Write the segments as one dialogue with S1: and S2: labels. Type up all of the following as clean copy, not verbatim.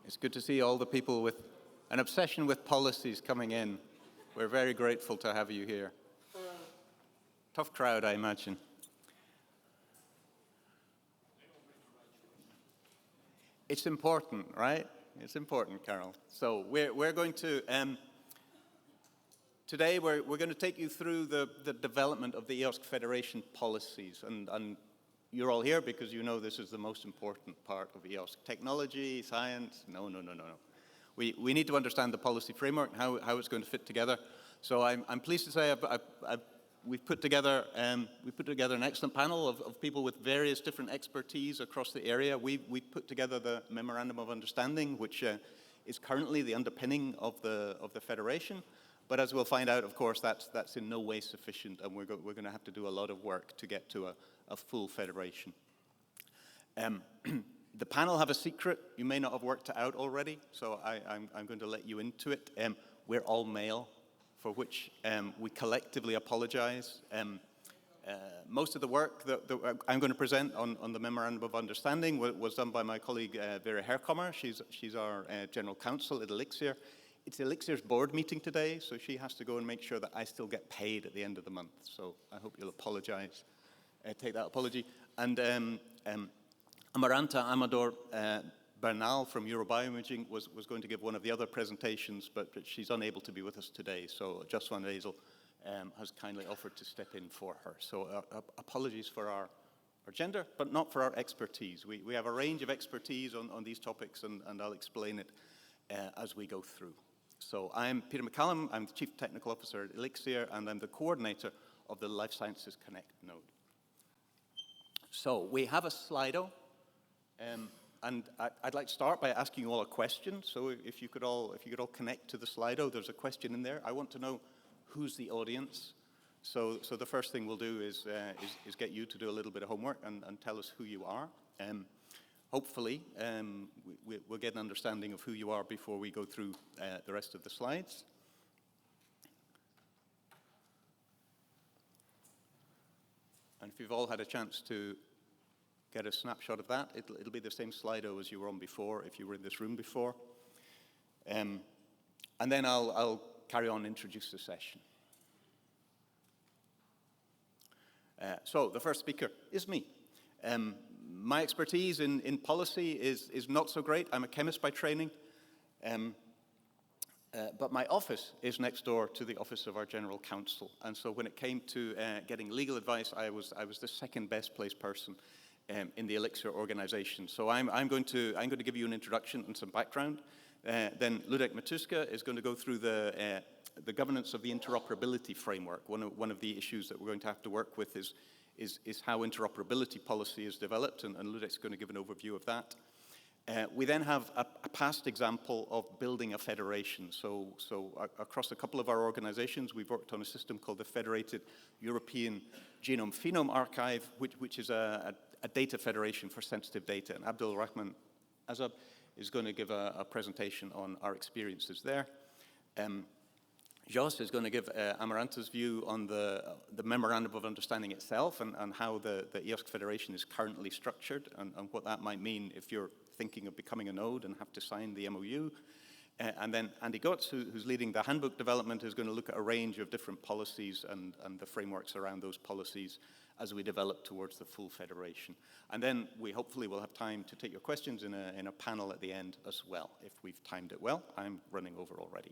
S1: It's good to see all the people with an obsession with policies coming in. We're very grateful to have you here. Tough crowd, I imagine. It's important, right? It's important, Carol. So we're going to, today we're going to take you through the development of the EOSC Federation policies. And you're all here because you know this is the most important part of EOSC. Technology, science, no. We need to understand the policy framework and how it's going to fit together. So I'm pleased to say we've put together an excellent panel of people with various different expertise across the area. We put together the Memorandum of Understanding, which is currently the underpinning of the Federation. But as we'll find out, of course, that's in no way sufficient, and we're going to have to do a lot of work to get to a full federation. The panel have a secret. You may not have worked it out already, so I'm going to let you into it. We're all male, for which we collectively apologize. Most of the work that I'm going to present on the Memorandum of Understanding was done by my colleague Vera Herkommer. She's our General Counsel at Elixir. It's Elixir's board meeting today, so she has to go and make sure that I still get paid at the end of the month. So I hope you'll apologize, take that apology. And Amaranta Amador Bernal from Eurobioimaging was going to give one of the other presentations, but she's unable to be with us today. So Just van Wezel has kindly offered to step in for her. So apologies for our gender, but not for our expertise. We have a range of expertise on these topics, and I'll explain it as we go through. So I'm Peter McCallum. I'm the Chief Technical Officer at Elixir, and I'm the coordinator of the Life Sciences Connect node. So we have a Slido. And I'd like to start by asking you all a question. So if you could all connect to the Slido, there's a question in there. I want to know who's the audience. So the first thing we'll do is get you to do a little bit of homework and tell us who you are. Hopefully, we'll get an understanding of who you are before we go through the rest of the slides. And if you've all had a chance to get a snapshot of that, it'll be the same Slido as you were on before, if you were in this room before. And then I'll carry on and introduce the session. So the first speaker is me. My expertise in policy is not so great. I'm a chemist by training. But my office is next door to the office of our General Counsel. And so when it came to getting legal advice, I was the second best placed person in the Elixir organization. So I'm going to give you an introduction and some background. Then Ludek Matuska is going to go through the governance of the interoperability framework. One of the issues that we're going to have to work with is how interoperability policy is developed, and Ludek's going to give an overview of that. We then have a past example of building a federation. So across a couple of our organizations, we've worked on a system called the Federated European Genome Phenome Archive, which is a data federation for sensitive data. And Abdul Rahman Azab is going to give a presentation on our experiences there. Jos is going to give Amaranta's view on the Memorandum of Understanding itself and how the EOSC Federation is currently structured and what that might mean if you're thinking of becoming a node and have to sign the MOU. And then Andy Gotts, who's leading the handbook development, is going to look at a range of different policies and the frameworks around those policies as we develop towards the full federation. And then we hopefully will have time to take your questions in a panel at the end as well, if we've timed it well. I'm running over already.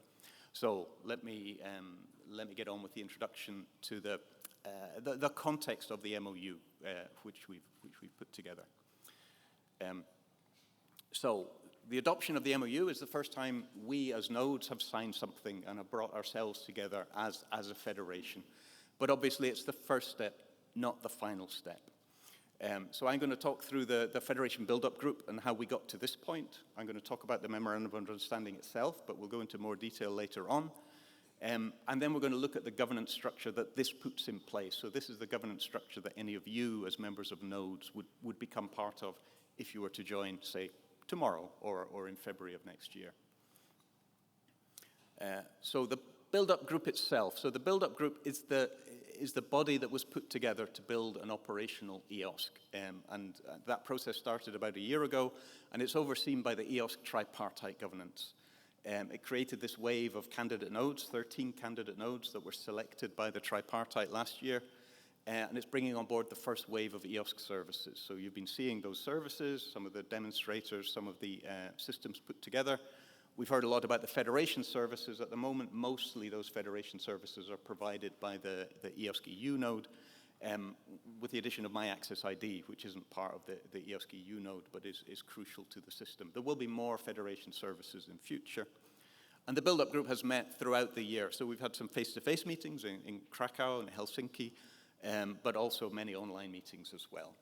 S1: So let me get on with the introduction to the context of the MOU, which we've put together. So the adoption of the MOU is the first time we as nodes have signed something and have brought ourselves together as a federation. But obviously it's the first step, not the final step. So I'm going to talk through the Federation Build-Up Group and how we got to this point. I'm going to talk about the Memorandum of Understanding itself, but we'll go into more detail later on. And then we're going to look at the governance structure that this puts in place. So this is the governance structure that any of you as members of nodes would become part of if you were to join, say, tomorrow or in February of next year. So the build-up group itself. So the build-up group is is the body that was put together to build an operational EOSC. And that process started about a year ago, and it's overseen by the EOSC tripartite governance. It created this wave of candidate nodes, 13 candidate nodes that were selected by the tripartite last year, and it's bringing on board the first wave of EOSC services. So you've been seeing those services, some of the demonstrators, some of the systems put together. We've heard a lot about the federation services. At the moment, mostly those federation services are provided by the EOSC EU node, with the addition of My Access ID, which isn't part of the EOSC EU node, but is crucial to the system. There will be more federation services in future. And the build-up group has met throughout the year. So we've had some face-to-face meetings in Krakow and Helsinki, but also many online meetings as well.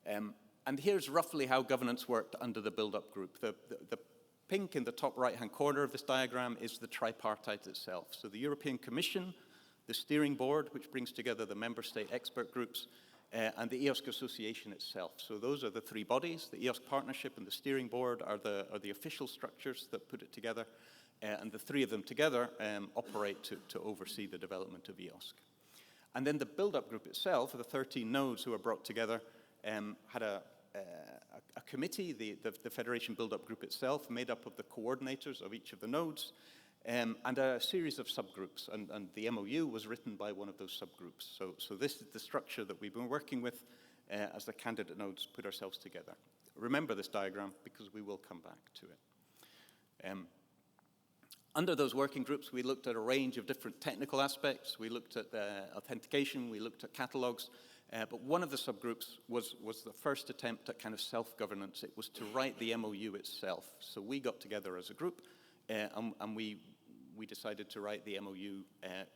S1: And here's roughly how governance worked under the build-up group. The pink in the top right-hand corner of this diagram is the tripartite itself. So the European Commission, the steering board, which brings together the member state expert groups, and the EOSC Association itself. So those are the three bodies. The EOSC Partnership and the steering board are the official structures that put it together, and the three of them together operate to oversee the development of EOSC. And then the build-up group itself, the 13 nodes who are brought together, had a committee, the Federation Build-Up Group itself, made up of the coordinators of each of the nodes, and a series of subgroups, and the MOU was written by one of those subgroups. So this is the structure that we've been working with as the candidate nodes put ourselves together. Remember this diagram, because we will come back to it. Under those working groups, we looked at a range of different technical aspects. We looked at authentication, we looked at catalogs, but one of the subgroups was the first attempt at kind of self-governance. It was to write the MOU itself. So we got together as a group, and we decided to write the MOU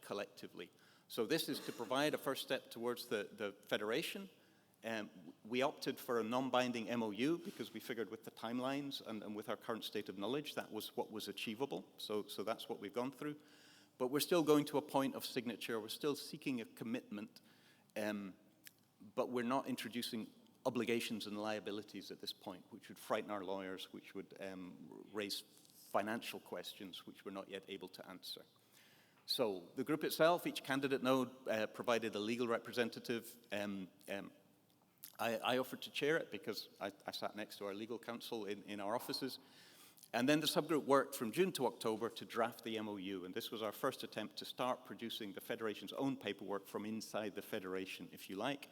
S1: collectively. So this is to provide a first step towards the federation. We opted for a non-binding MOU because we figured with the timelines and with our current state of knowledge, that was what was achievable. So that's what we've gone through. But we're still going to a point of signature. We're still seeking a commitment, but we're not introducing obligations and liabilities at this point, which would frighten our lawyers, which would raise financial questions, which we're not yet able to answer. So the group itself, each candidate node provided a legal representative. I offered to chair it because I sat next to our legal counsel in our offices. And then the subgroup worked from June to October to draft the MOU. And this was our first attempt to start producing the Federation's own paperwork from inside the Federation, if you like.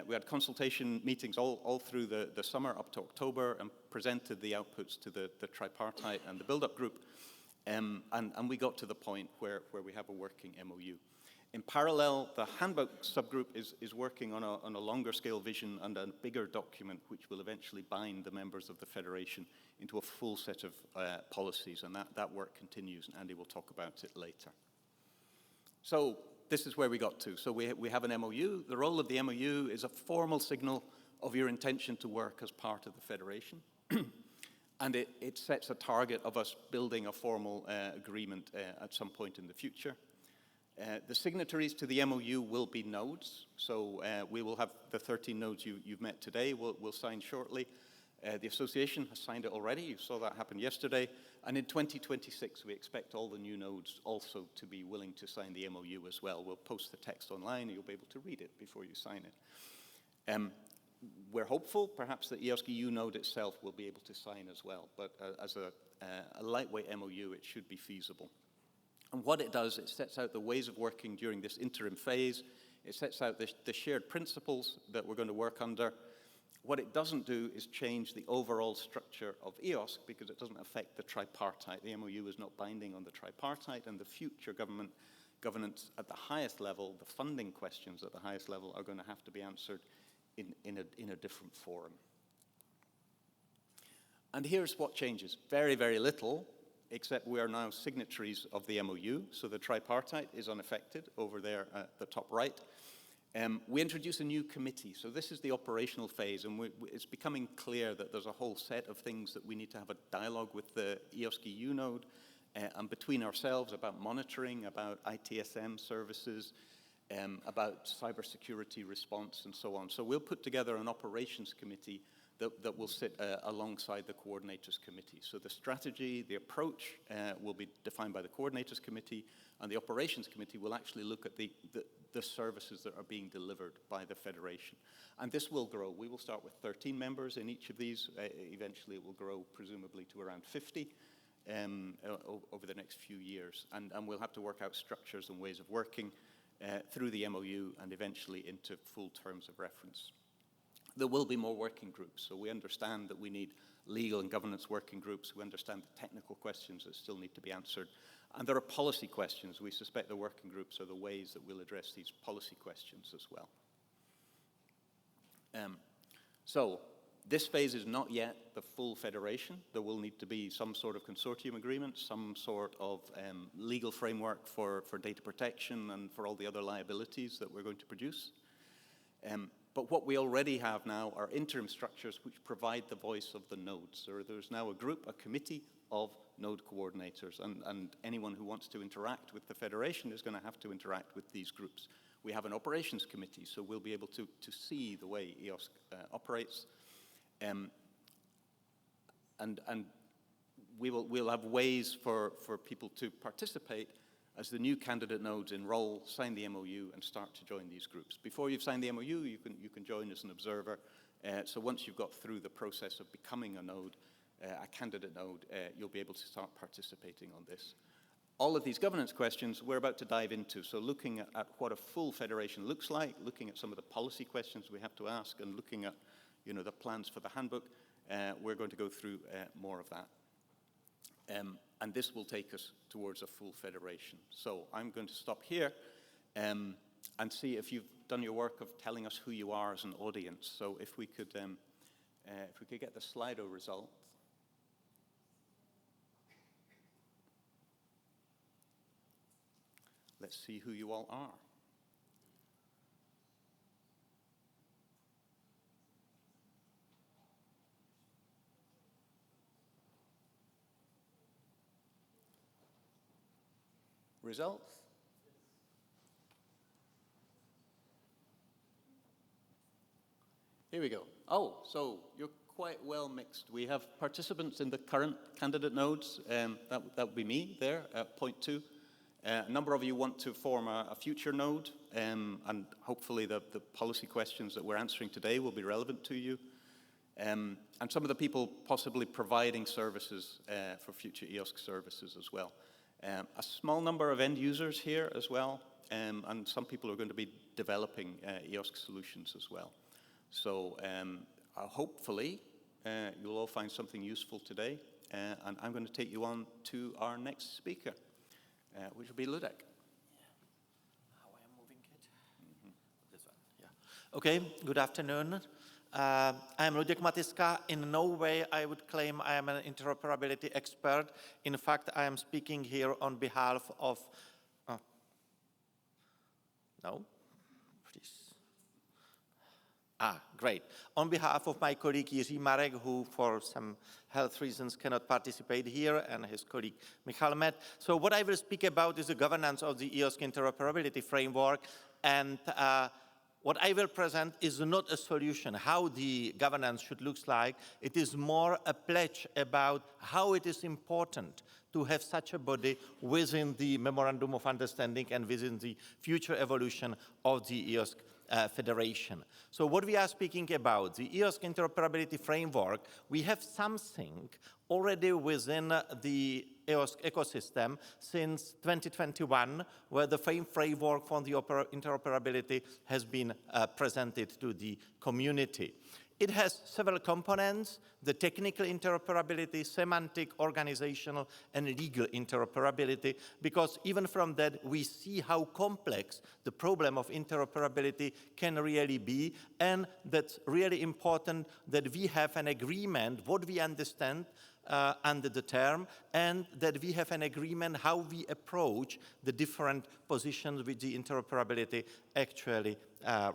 S1: We had consultation meetings all through the summer up to October and presented the outputs to the tripartite and the build-up group. And we got to the point where we have a working MOU. In parallel, the handbook subgroup is working on a longer scale vision and a bigger document which will eventually bind the members of the Federation into a full set of policies, and that work continues, and Andy will talk about it later. So this is where we got to. So we have an MOU. The role of the MOU is a formal signal of your intention to work as part of the Federation. And it sets a target of us building a formal agreement at some point in the future. The signatories to the MOU will be nodes. So we will have the 13 nodes you've met today. We'll sign shortly. The association has signed it already. You saw that happen yesterday. And in 2026, we expect all the new nodes also to be willing to sign the MOU as well. We'll post the text online, and you'll be able to read it before you sign it. We're hopeful, perhaps, the EOSC EU node itself will be able to sign as well. But as a lightweight MOU, it should be feasible. And what it does, it sets out the ways of working during this interim phase. It sets out the shared principles that we're going to work under. What it doesn't do is change the overall structure of EOSC because it doesn't affect the tripartite. The MOU is not binding on the tripartite, and the future governance at the highest level, the funding questions at the highest level, are going to have to be answered in a different forum. And here's what changes. Very, very little, except we are now signatories of the MOU, so the tripartite is unaffected over there at the top right. We introduce a new committee, so this is the operational phase, and it's becoming clear that there's a whole set of things that we need to have a dialogue with the EOSC EU node and between ourselves about monitoring, about ITSM services, about cybersecurity response, and so on. So we'll put together an operations committee that will sit alongside the Coordinators Committee. So the strategy, the approach will be defined by the Coordinators Committee, and the Operations Committee will actually look at the services that are being delivered by the Federation. And this will grow. We will start with 13 members in each of these. Eventually it will grow presumably to around 50 over the next few years. And we'll have to work out structures and ways of working through the MOU and eventually into full terms of reference. There will be more working groups, so we understand that we need legal and governance working groups. We understand the technical questions that still need to be answered. And there are policy questions. We suspect the working groups are the ways that we'll address these policy questions as well. So this phase is not yet the full federation. There will need to be some sort of consortium agreement, some sort of legal framework for data protection and for all the other liabilities that we're going to produce. But what we already have now are interim structures which provide the voice of the nodes. So there's now a group, a committee of node coordinators, and anyone who wants to interact with the Federation is going to have to interact with these groups. We have an operations committee, so we'll be able to see the way EOSC operates. And we'll have ways for people to participate as the new candidate nodes enroll, sign the MOU, and start to join these groups. Before you've signed the MOU, you can join as an observer. So once you've got through the process of becoming a node, a candidate node, you'll be able to start participating on this. All of these governance questions we're about to dive into. So looking at what a full federation looks like, looking at some of the policy questions we have to ask, and looking at the plans for the handbook, we're going to go through more of that. And this will take us towards a full federation. So I'm going to stop here and see if you've done your work of telling us who you are as an audience. So if we could get the Slido result. Let's see who you all are. Results? Here we go. Oh, so you're quite well mixed. We have participants in the current candidate nodes. That would be me there at point 2. A number of you want to form a future node, and hopefully the policy questions that we're answering today will be relevant to you. And some of the people possibly providing services for future EOSC services as well. A small number of end users here as well, and some people are going to be developing EOSC solutions as well. So hopefully you'll all find something useful today, and I'm going to take you on to our next speaker, which will be Ludek.
S2: How I am moving it? This one, yeah. Okay, good afternoon. I am Ludek Matiska. In no way I would claim I am an interoperability expert. In fact, I am speaking here on behalf of... no? Please. Great. On behalf of my colleague Jiří Marek, who for some health reasons cannot participate here, and his colleague Michal Met. So what I will speak about is the governance of the EOSC interoperability framework, and what I will present is not a solution, how the governance should look like. It is more a pledge about how it is important to have such a body within the Memorandum of Understanding and within the future evolution of the EOSC Federation. So what we are speaking about, the EOSC interoperability framework, we have something already within the EOSC ecosystem since 2021, where the framework for the interoperability has been presented to the community. It has several components: the technical interoperability, semantic, organizational, and legal interoperability, because even from that we see how complex the problem of interoperability can really be, and that's really important that we have an agreement, what we understand under the term, and that we have an agreement how we approach the different positions which the interoperability actually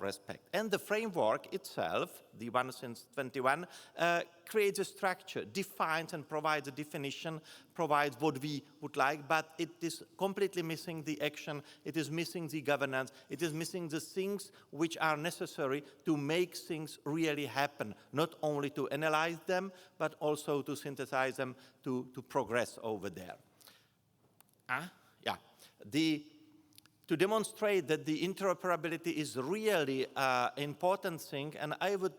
S2: respect. And the framework itself, the one since 21, creates a structure, defines and provides a definition, provides what we would like, but it is completely missing the action, it is missing the governance, it is missing the things which are necessary to make things really happen, not only to analyze them, but also to synthesize them, to progress over there. To demonstrate that the interoperability is really an important thing, and I would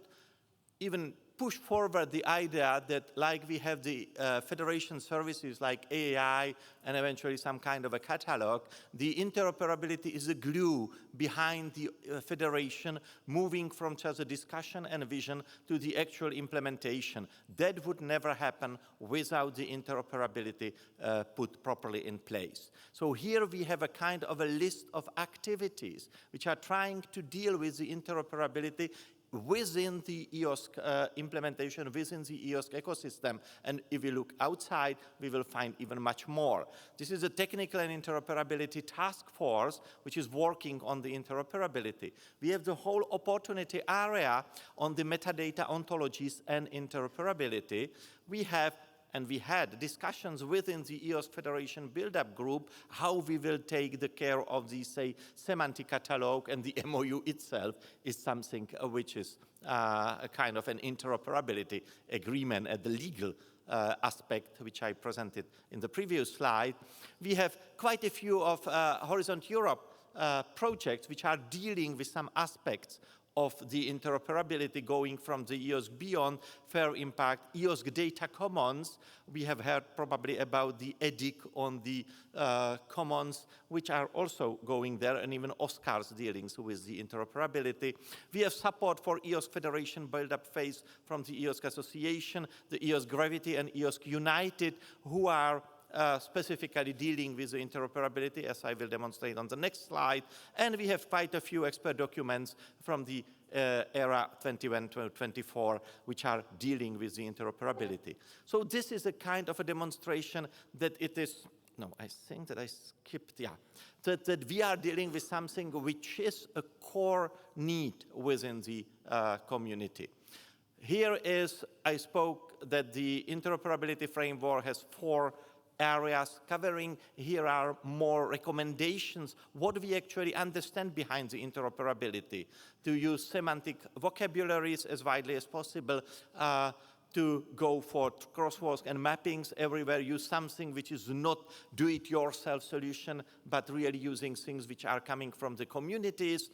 S2: even push forward the idea that, like we have the federation services like AAI and eventually some kind of a catalog, the interoperability is a glue behind the federation, moving from just a discussion and vision to the actual implementation. That would never happen without the interoperability put properly in place. So here we have a kind of a list of activities which are trying to deal with the interoperability within the EOSC implementation, within the EOSC ecosystem. And if we look outside, we will find even much more. This is a technical and interoperability task force which is working on the interoperability. We have the whole opportunity area on the metadata ontologies and interoperability. We have and we had discussions within the EOSC Federation build-up group how we will take the care of the, say, semantic catalog, and the MOU itself is something which is a kind of an interoperability agreement at the legal aspect, which I presented in the previous slide. We have quite a few of Horizon Europe projects which are dealing with some aspects of the interoperability, going from the EOSC Beyond, Fair Impact, EOSC Data Commons. We have heard probably about the EDIC on the commons, which are also going there, and even OSCAR's dealings with the interoperability. We have support for EOSC Federation build-up phase from the EOSC Association, the EOSC Gravity and EOSC United, who are specifically dealing with the interoperability, as I will demonstrate on the next slide. And we have quite a few expert documents from the era 21-24, which are dealing with the interoperability. So this is a kind of a demonstration that it is, no, I think that I skipped, that we are dealing with something which is a core need within the community. Here is, I spoke that the interoperability framework has 4 areas covering. Here are more recommendations, what we actually understand behind the interoperability, to use semantic vocabularies as widely as possible, to go for crosswalks and mappings everywhere, use something which is not do-it-yourself solution, but really using things which are coming from the communities.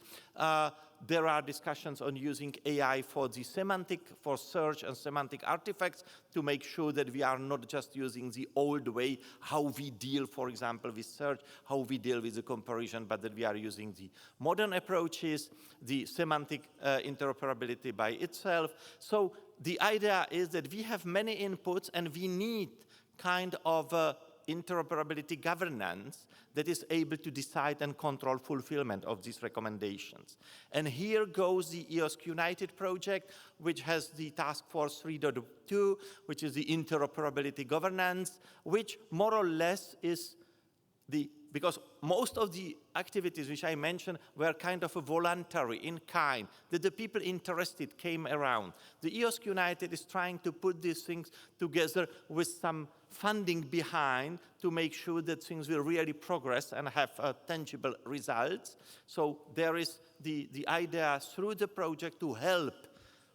S2: There are discussions on using AI for the semantic, for search and semantic artifacts, to make sure that we are not just using the old way, how we deal, for example, with search, how we deal with the comparison, but that we are using the modern approaches, the semantic interoperability by itself. So the idea is that we have many inputs and we need kind of interoperability governance that is able to decide and control fulfillment of these recommendations. And here goes the EOSC United project, which has the Task Force 3.2, which is the interoperability governance, which more or less is the, because most of the activities which I mentioned were kind of a voluntary, in kind, that the people interested came around. The EOSC United is trying to put these things together with some funding behind to make sure that things will really progress and have tangible results. So there is the idea through the project to help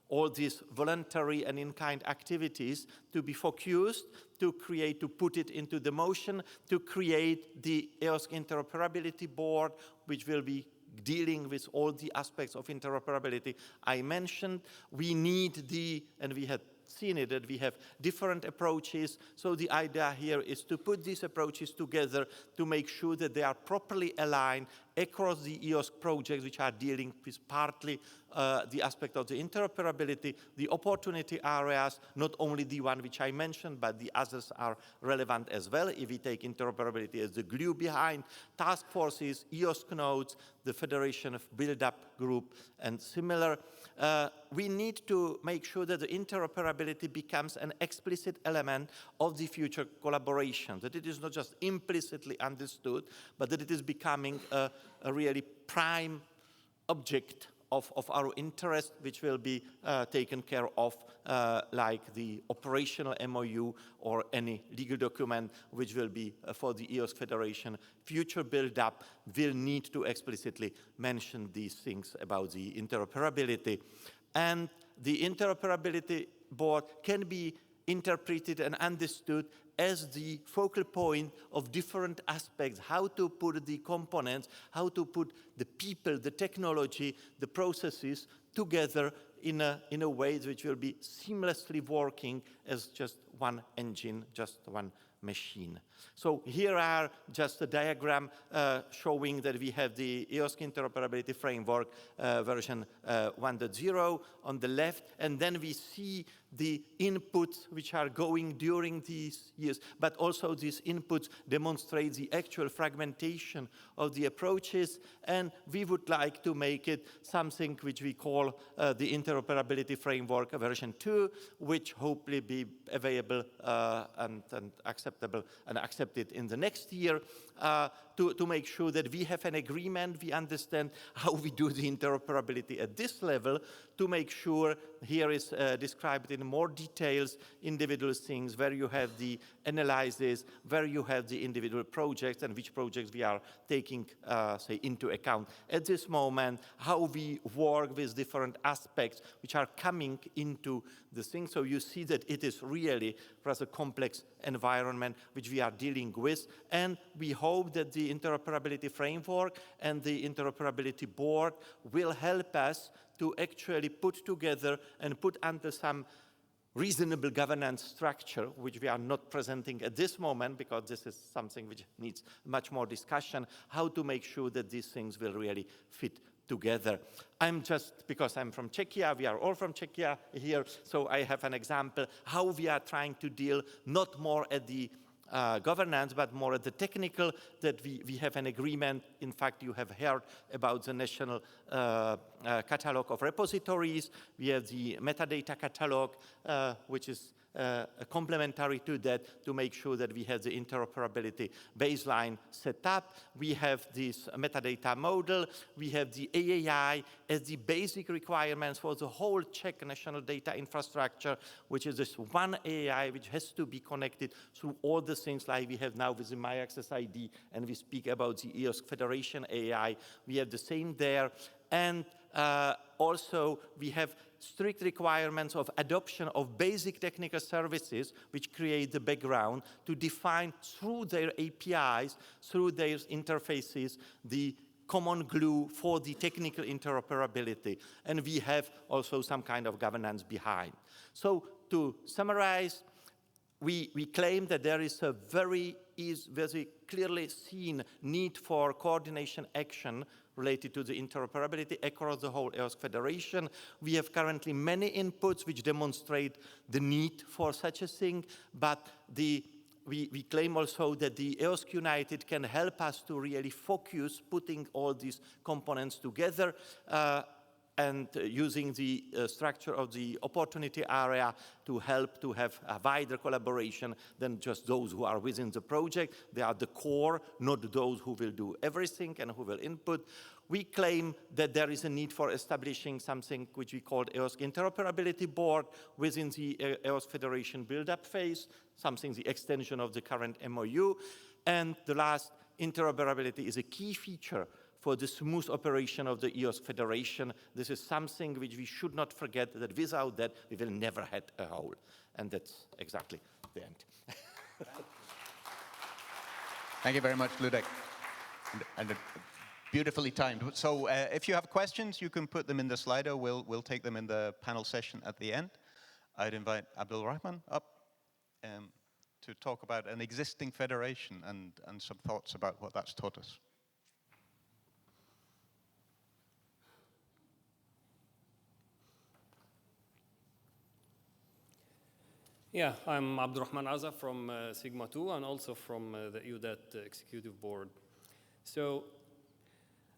S2: all these voluntary and in-kind activities to be focused, to create, to put it into the motion, to create the EOSC Interoperability Board, which will be dealing with all the aspects of interoperability I mentioned. We need the, and we had seen it, that we have different approaches. So the idea here is to put these approaches together to make sure that they are properly aligned across the EOSC projects, which are dealing with partly the aspect of the interoperability, the opportunity areas, not only the one which I mentioned, but the others are relevant as well. If we take interoperability as the glue behind, task forces, EOSC nodes, the Federation of Build-Up Group, and similar, we need to make sure that the interoperability becomes an explicit element of the future collaboration, that it is not just implicitly understood, but that it is becoming a really prime object of our interest, which will be taken care of, like the operational MOU or any legal document which will be for the EOSC Federation. Future build-up will need to explicitly mention these things about the interoperability. And the interoperability board can be interpreted and understood as the focal point of different aspects, how to put the components, how to put the people, the technology, the processes together in a way which will be seamlessly working as just one engine, just one machine. So here are just a diagram showing that we have the EOSC Interoperability Framework version 1.0 on the left, and then we see the inputs which are going during these years, but also these inputs demonstrate the actual fragmentation of the approaches, and we would like to make it something which we call the Interoperability Framework version 2, which hopefully be available and acceptable and accepted in the next year to make sure that we have an agreement, we understand how we do the interoperability at this level, to make sure here is described in more details, individual things, where you have the analysis, where you have the individual projects, and which projects we are taking, say, into account at this moment, how we work with different aspects which are coming into the thing. So you see that it is really rather complex environment which we are dealing with, and we hope that the interoperability framework and the interoperability board will help us to actually put together and put under some reasonable governance structure, which we are not presenting at this moment because this is something which needs much more discussion, how to make sure that these things will really fit together. I'm just, because I'm from Czechia, we are all from Czechia here, so I have an example how we are trying to deal not more at the governance, but more at the technical, that we have an agreement. In fact, you have heard about the national catalog of repositories. We have the metadata catalog, which is complementary to that, to make sure that we have the interoperability baseline set up. We have this metadata model. We have the AAI as the basic requirements for the whole Czech national data infrastructure, which is this one AAI which has to be connected through all the things like we have now with the My Access ID, and we speak about the EOSC Federation AAI. We have the same there. And also, we have strict requirements of adoption of basic technical services which create the background to define through their APIs, through their interfaces, the common glue for the technical interoperability. And we have also some kind of governance behind. So to summarize, we claim that there is a very clearly seen need for coordination action related to the interoperability across the whole EOSC Federation. We have currently many inputs which demonstrate the need for such a thing, but we claim also that the EOSC United can help us to really focus putting all these components together and using the structure of the opportunity area to help to have a wider collaboration than just those who are within the project. They are the core, not those who will do everything and who will input. We claim that there is a need for establishing something which we call EOSC Interoperability Board within the EOSC Federation build-up phase, something the extension of the current MOU. And the last, interoperability is a key feature for the smooth operation of the EOSC Federation. This is something which we should not forget, that without that, we will never have a whole. And that's exactly the end.
S3: Thank you very much, Ludek. And beautifully timed. So if you have questions, you can put them in the Slido. We'll take them in the panel session at the end. I'd invite Abdul Rahman up to talk about an existing federation and some thoughts about what that's taught us.
S4: Yeah, I'm Abdurrahman Aza from Sigma 2 and also from the EUDAT Executive Board. So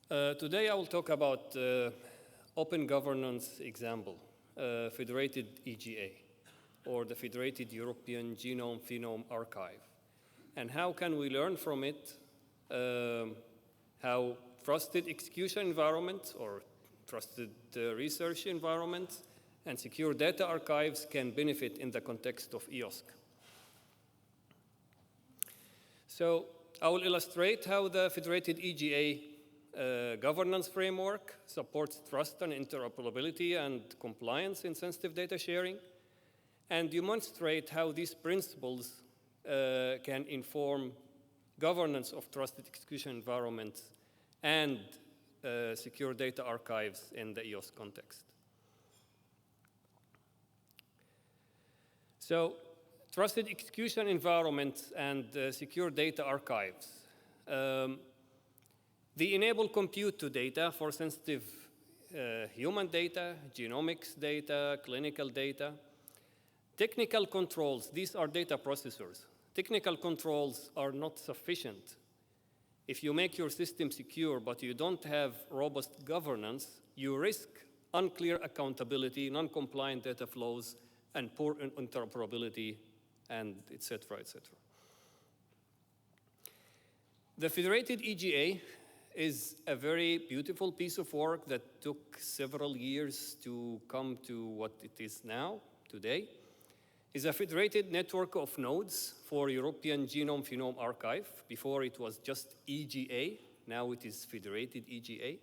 S4: today I will talk about open governance example, federated EGA, or the Federated European Genome-Phenome Archive. And how can we learn from it how trusted execution environment or trusted research environments, and secure data archives can benefit in the context of EOSC. So I will illustrate how the federated EGA governance framework supports trust and interoperability and compliance in sensitive data sharing, and demonstrate how these principles can inform governance of trusted execution environments and secure data archives in the EOS context. So, trusted execution environments and secure data archives. They enable compute to data for sensitive human data, genomics data, clinical data. Technical controls, these are data processors. Technical controls are not sufficient. If you make your system secure, but you don't have robust governance, you risk unclear accountability, non-compliant data flows, and poor interoperability, and et cetera, et cetera. The federated EGA is a very beautiful piece of work that took several years to come to what it is now, today. It's a federated network of nodes for European Genome Phenome Archive. Before it was just EGA, now it is federated EGA,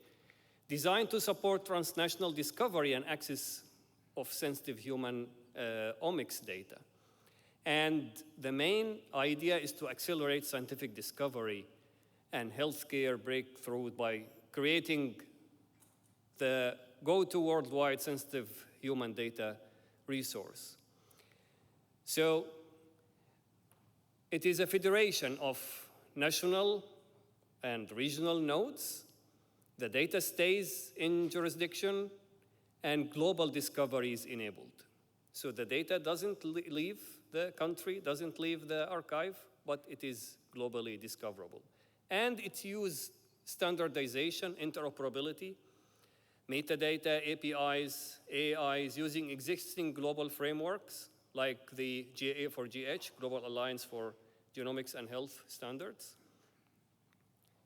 S4: designed to support transnational discovery and access of sensitive human omics data. And the main idea is to accelerate scientific discovery and healthcare breakthrough by creating the go-to worldwide sensitive human data resource. So it is a federation of national and regional nodes. The data stays in jurisdiction and global discovery is enabled. So the data doesn't leave the country, doesn't leave the archive, but it is globally discoverable. And it uses standardization, interoperability, metadata, APIs, AIs, using existing global frameworks like the GA4GH, Global Alliance for Genomics and Health Standards.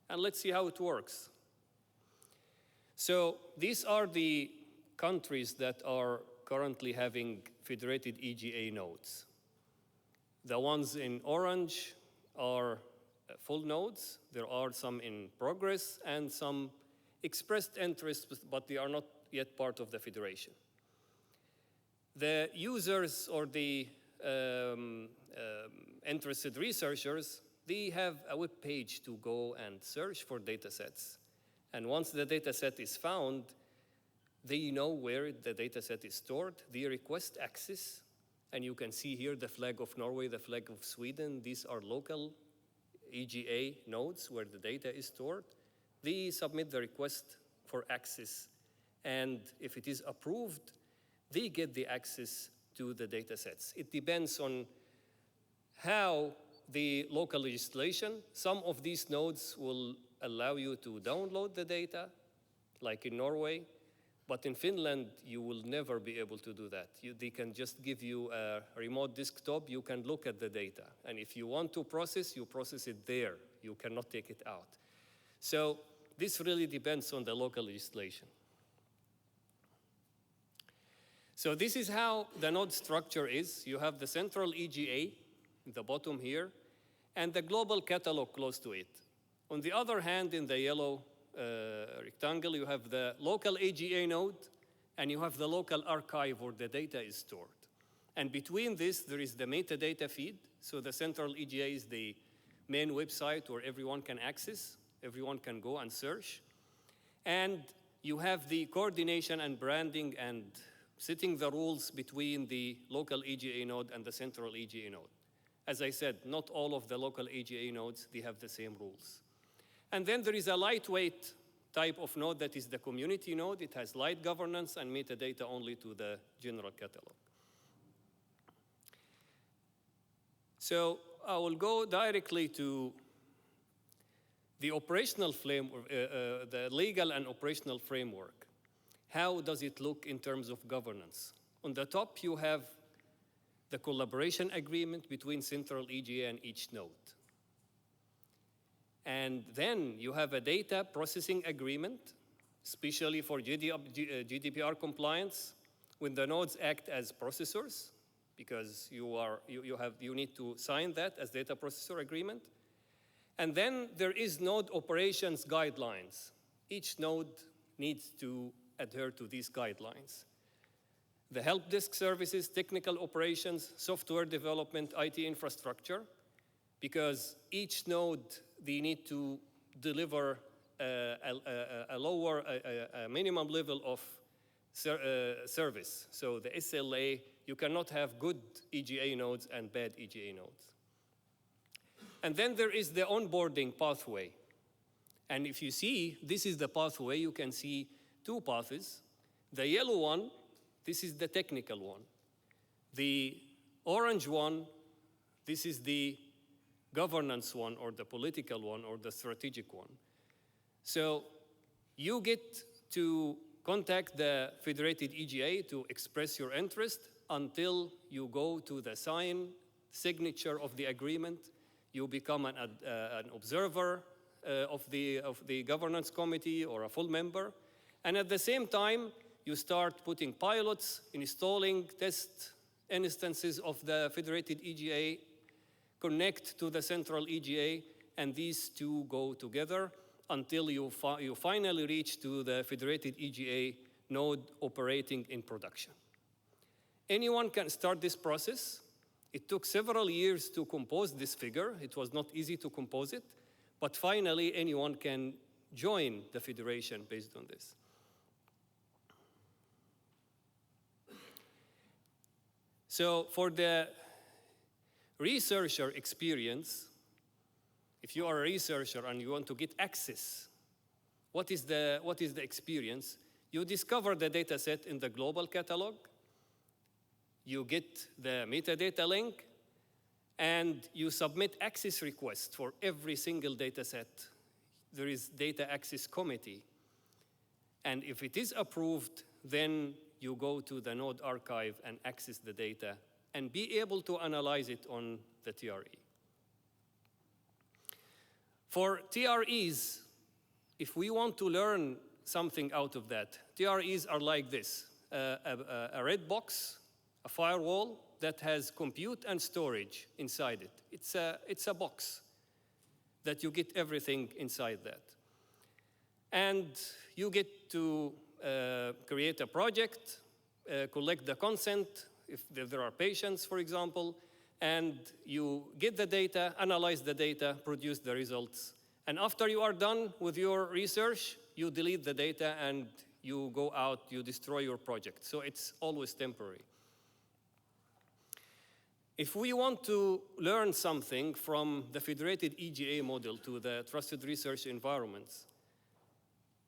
S4: And let's see how it works. So these are the countries that are currently having federated EGA nodes. The ones in orange are full nodes. There are some in progress and some expressed interest, but they are not yet part of the federation. The users or the interested researchers, they have a web page to go and search for data sets. And once the data set is found, they know where the data set is stored. They request access. And you can see here the flag of Norway, the flag of Sweden. These are local EGA nodes where the data is stored. They submit the request for access. And if it is approved, they get the access to the data sets. It depends on how the local legislation, some of these nodes will allow you to download the data, like in Norway, but in Finland, you will never be able to do that. They can just give you a remote desktop, you can look at the data. And if you want to process, you process it there. You cannot take it out. So this really depends on the local legislation. So this is how the node structure is. You have the central EGA, the bottom here, and the global catalog close to it. On the other hand, in the yellow rectangle, you have the local EGA node, and you have the local archive where the data is stored. And between this, there is the metadata feed. So the central EGA is the main website where everyone can access, everyone can go and search. And you have the coordination and branding and setting the rules between the local EGA node and the central EGA node. As I said, not all of the local EGA nodes, they have the same rules. And then there is a lightweight type of node that is the community node. It has light governance and metadata only to the general catalog. So I will go directly to the operational framework, the legal and operational framework. How does it look in terms of governance? On the top, you have the collaboration agreement between central EGA and each node. And then you have a data processing agreement especially for GDPR compliance, when the nodes act as processors, because you need to sign that as data processor agreement. And then there is node operations guidelines. Each node needs to adhere to these guidelines. The help desk services, technical operations, software development, IT infrastructure, because each node, they need to deliver a minimum level of service. So the SLA, you cannot have good EGA nodes and bad EGA nodes. And then there is the onboarding pathway. And if you see, this is the pathway, you can see two paths. The yellow one, this is the technical one. The orange one, this is the governance one, or the political one, or the strategic one. So you get to contact the federated EGA to express your interest until you go to the signature of the agreement. You become an observer of the governance committee or a full member. And at the same time, you start putting pilots, installing test instances of the federated EGA, connect to the central EGA, and these two go together until you finally reach to the federated EGA node operating in production. Anyone can start this process. It took several years to compose this figure. It was not easy to compose it, but finally anyone can join the federation based on this. So for the researcher experience, if you are a researcher and you want to get access, what is the experience? You discover the data set in the global catalog, you get the metadata link, and you submit access requests for every single data set. There is data access committee. And if it is approved, then you go to the node archive and access the data and be able to analyze it on the TRE. For TREs, if we want to learn something out of that, TREs are like this, a red box, a firewall that has compute and storage inside it. It's a box that you get everything inside that. And you get to create a project, collect the consent, if there are patients, for example, and you get the data, analyze the data, produce the results. And after you are done with your research, you delete the data and you go out, you destroy your project. So it's always temporary. If we want to learn something from the federated EGA model to the trusted research environments,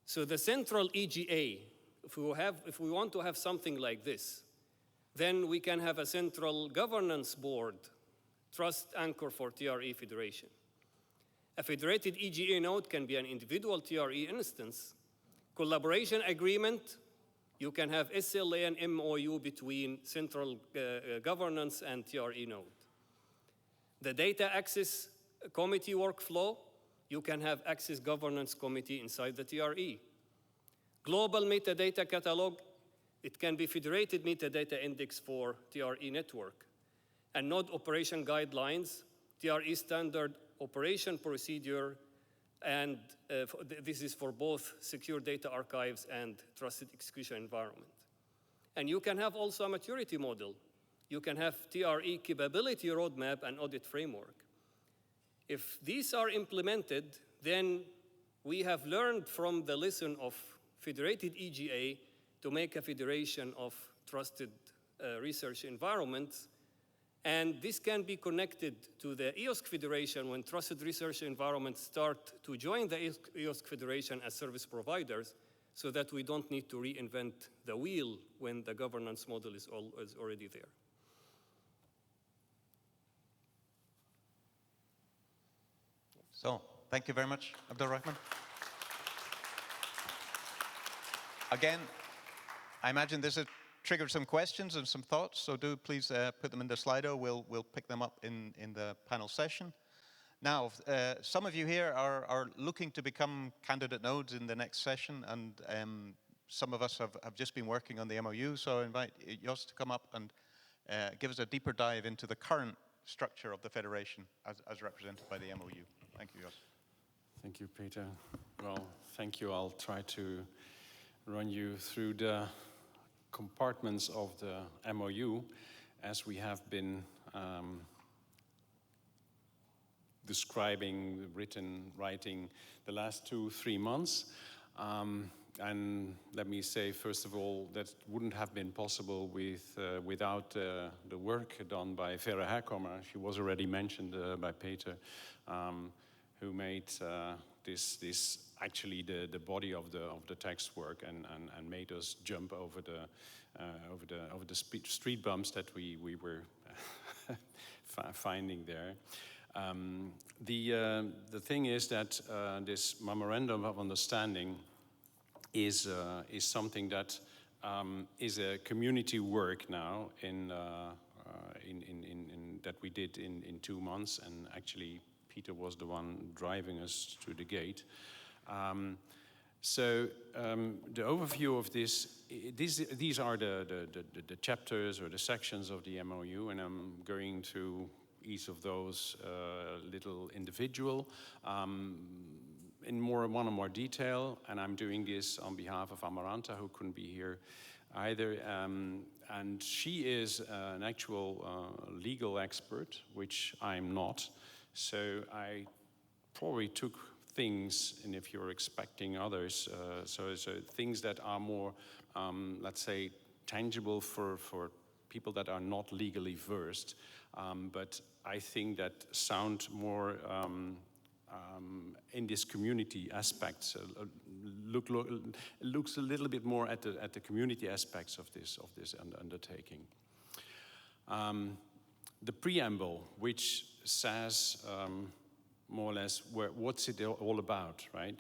S4: so the central EGA, if we want to have something like this, then we can have a central governance board, trust anchor for TRE federation. A federated EGA node can be an individual TRE instance. Collaboration agreement, you can have SLA and MOU between central governance and TRE node. The data access committee workflow, you can have access governance committee inside the TRE. Global metadata catalog, it can be federated metadata index for TRE network. And node operation guidelines, TRE standard operation procedure, and this is for both secure data archives and trusted execution environment. And you can have also a maturity model. You can have TRE capability roadmap and audit framework. If these are implemented, then we have learned from the lesson of federated EGA to make a federation of trusted research environments. And this can be connected to the EOSC Federation when trusted research environments start to join the EOSC Federation as service providers, so that we don't need to reinvent the wheel when the governance model is already there.
S3: So, thank you very much, Abdul Rahman. Again, I imagine this has triggered some questions and some thoughts, so do please put them in the Slido. We'll pick them up in the panel session. Now, some of you here are looking to become candidate nodes in the next session, and some of us have just been working on the MOU, so I invite Jos to come up and give us a deeper dive into the current structure of the Federation as represented by the MOU. Thank you, Jos.
S5: Thank you, Peter. Well, thank you. I'll try to run you through the compartments of the MOU as we have been describing, writing the last 2-3 months. And let me say, first of all, that wouldn't have been possible without the work done by Vera Herkommer. She was already mentioned by Peter, who made this actually the body of the text work and made us jump over the street bumps that we were finding there. The thing is that this memorandum of understanding is something that is a community work now that we did in 2 months, and actually Peter was the one driving us to the gate. So the overview of these are the chapters or the sections of the MOU, and I'm going through each of those little individual in one or more detail, and I'm doing this on behalf of Amaranta, who couldn't be here either, and she is an actual legal expert, which I'm not. So I probably took things, and if you're expecting others, so things that are more, let's say, tangible for people that are not legally versed, but I think that sound more in this community aspects, looks a little bit more at the community aspects of this undertaking. The preamble, which says more or less what's it all about, right?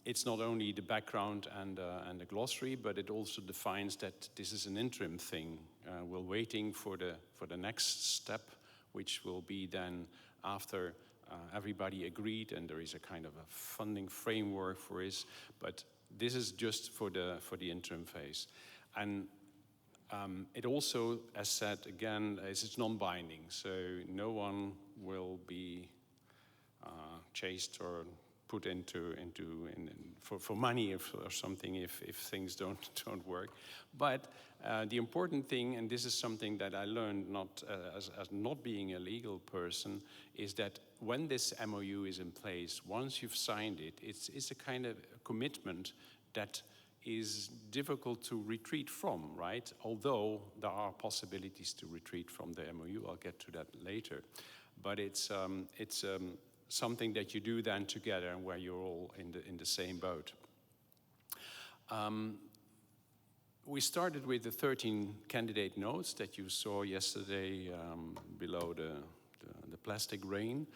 S5: It's not only the background and the glossary, but it also defines that this is an interim thing. We're waiting for the next step, which will be then after everybody agreed, and there is a kind of a funding framework for this. But this is just for the interim phase, and it also, as said again, it's non-binding, so no one will be chased or put into for money or something if things don't work. But the important thing, and this is something that I learned not as not being a legal person, is that when this MOU is in place, once you've signed it, it's a kind of commitment that is difficult to retreat from, right? Although there are possibilities to retreat from the MOU, I'll get to that later. But it's something that you do then together, and where you're all in the same boat. We started with the 13 candidate notes that you saw yesterday below the plastic rain,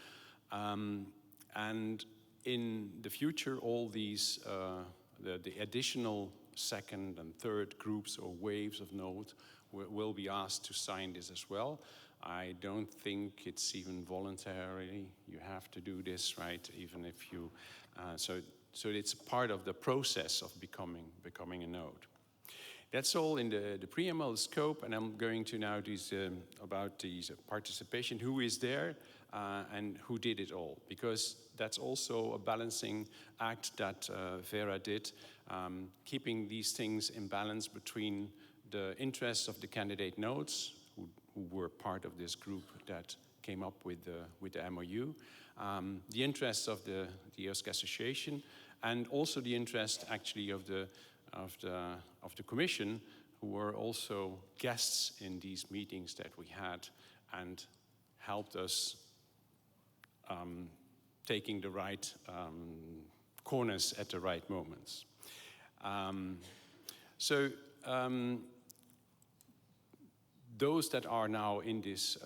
S5: and in the future, all these the additional second and third groups or waves of notes will be asked to sign this as well. I don't think it's even voluntary. You have to do this, right? Even if you, so it's part of the process of becoming a node. That's all in the preamble scope, and I'm going to now do about the participation, who is there and who did it all, because that's also a balancing act that Vera did, keeping these things in balance between the interests of the candidate nodes, who were part of this group that came up with the MOU, the interests of the EOSC Association, and also the interest actually of the Commission, who were also guests in these meetings that we had and helped us taking the right corners at the right moments. Those that are now in this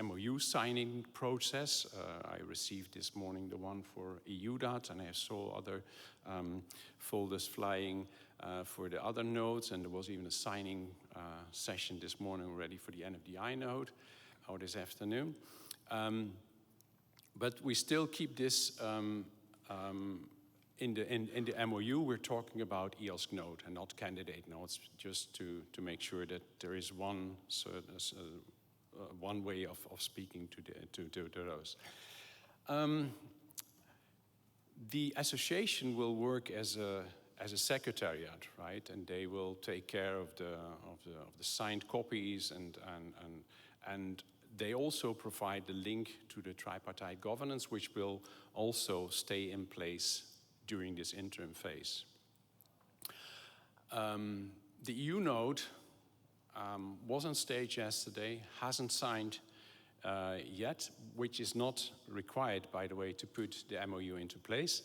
S5: MOU signing process, I received this morning the one for EUDAT, and I saw other folders flying for the other nodes, and there was even a signing session this morning already for the NFDI node, or this afternoon. But we still keep this in the MOU. We're talking about EOSC node and not candidate nodes, just to make sure that there is one way of speaking to those. The association will work as a secretariat, right? And they will take care of the signed copies and they also provide the link to the tripartite governance, which will also stay in place during this interim phase. The EU node was on stage yesterday, hasn't signed yet, which is not required, by the way, to put the MOU into place.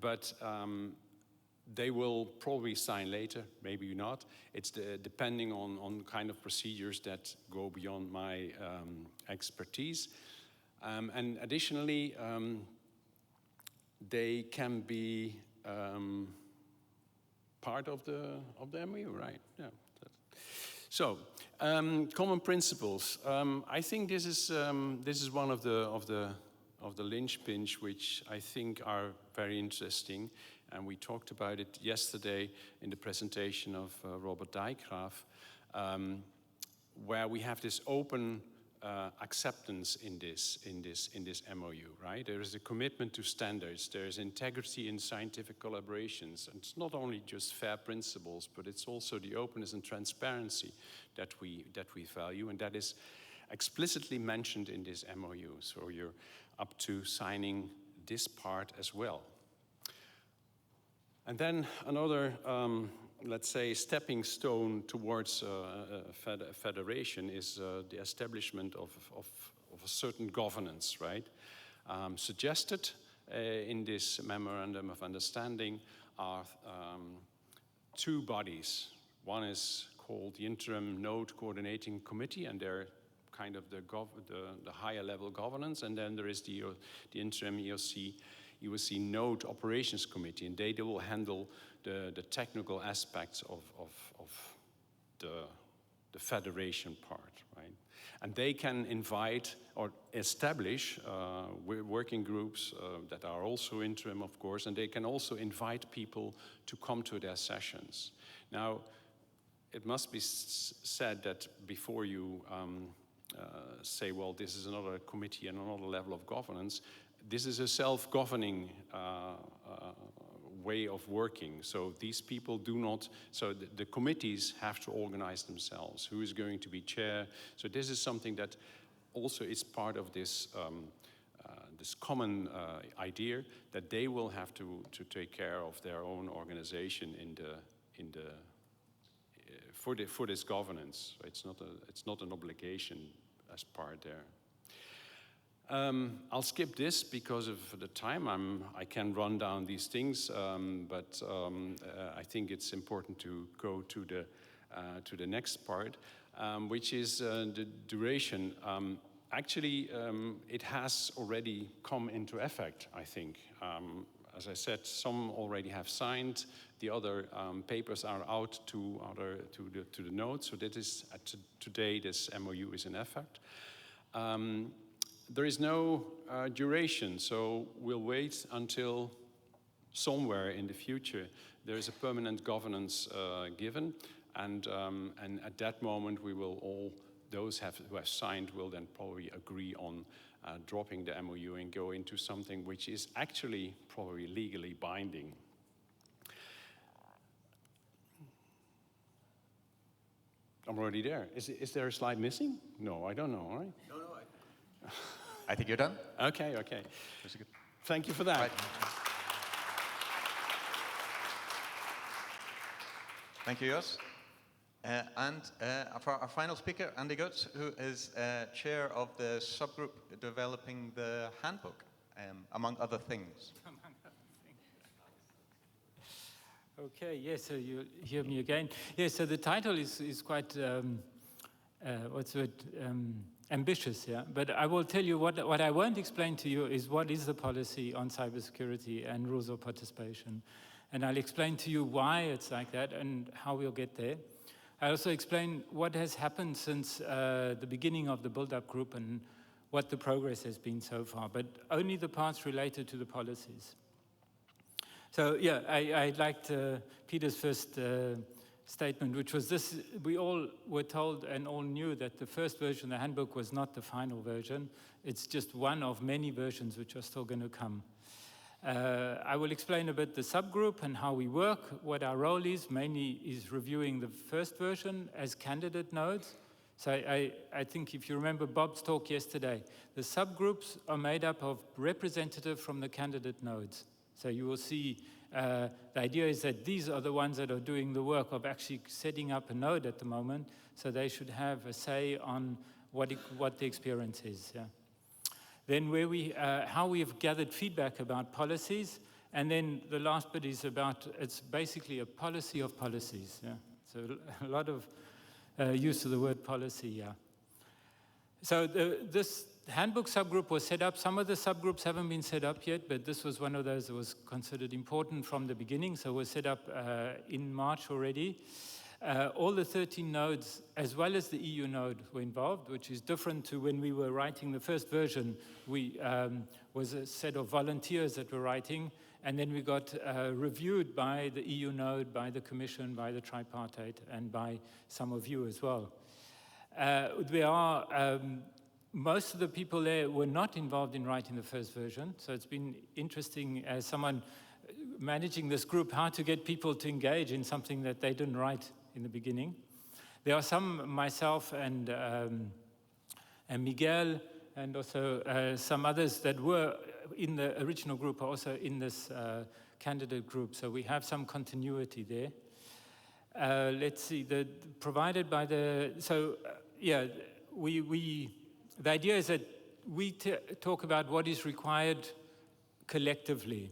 S5: But they will probably sign later, maybe not. It's depending on kind of procedures that go beyond my expertise. And additionally, they can be part of the MOU, right? Yeah. So, common principles. I think this is one of the linchpins which I think are very interesting, and we talked about it yesterday in the presentation of Robert Dijkgraaf, where we have this open acceptance in this MOU, right? There is a commitment to standards. There is integrity in scientific collaborations. And it's not only just fair principles, but it's also the openness and transparency that we value, and that is explicitly mentioned in this MOU. So you're up to signing this part as well. And then another, let's say, stepping stone towards a federation is the establishment of a certain governance, right? Suggested in this memorandum of understanding are two bodies. One is called the Interim Node Coordinating Committee, and they're kind of the higher level governance, and then there is the Interim EOSC Node Operations Committee, and they will handle the technical aspects of the federation part, right? And they can invite or establish working groups that are also interim, of course, and they can also invite people to come to their sessions. Now, it must be said that before you say, well, this is another committee and another level of governance, this is a self-governing way of working. So these people do not, so the committees have to organize themselves. Who is going to be chair? So this is something that also is part of this this common idea that they will have to take care of their own organization for this governance. It's not an obligation as part there. I'll skip this because of the time. I can run down these things, but I think it's important to go to the next part, which is the duration. Actually, it has already come into effect, I think. As I said, some already have signed. The other papers are out to the nodes. So that is today. This MOU is in effect. There is no duration, so we'll wait until somewhere in the future there is a permanent governance given, and at that moment we will all, those who have signed will then probably agree on dropping the MOU and go into something which is actually probably legally binding. I'm already there. Is there a slide missing? No, I don't know, right?
S1: No,
S3: I think you're done.
S5: Okay. Thank you for that.
S3: Right. Thank you, Jos. And for our final speaker, Andy Goetz, who is chair of the subgroup developing the handbook, among other things.
S6: Okay, yes, so you hear me again. Yes, so the title is quite, ambitious, yeah. But I will tell you what I won't explain to you is what is the policy on cybersecurity and rules of participation. And I'll explain to you why it's like that and how we'll get there. I'll also explain what has happened since the beginning of the build-up group and what the progress has been so far, but only the parts related to the policies. So yeah, I liked Peter's first statement, which was this: we all were told and all knew that the first version of the handbook was not the final version. It's just one of many versions which are still going to come. I will explain a bit the subgroup and how we work, what our role is. Mainly is reviewing the first version as candidate nodes. So I think if you remember Bob's talk yesterday, the subgroups are made up of representatives from the candidate nodes. So you will see the idea is that these are the ones that are doing the work of actually setting up a node at the moment, so they should have a say on what the experience is. Yeah. Then how we have gathered feedback about policies, and then the last bit is about, it's basically a policy of policies. Yeah. So a lot of use of the word policy, yeah. So this handbook subgroup was set up. Some of the subgroups haven't been set up yet, but this was one of those that was considered important from the beginning, so it was set up in March already. All the 13 nodes, as well as the EU node, were involved, which is different to when we were writing the first version. We was a set of volunteers that were writing, and then we got reviewed by the EU node, by the Commission, by the tripartite, and by some of you as well. Most of the people there were not involved in writing the first version, so it's been interesting as someone managing this group how to get people to engage in something that they didn't write in the beginning. There are some, myself and Miguel, and also some others that were in the original group are also in this candidate group, so we have some continuity there. Let's see, the idea is that we talk about what is required collectively.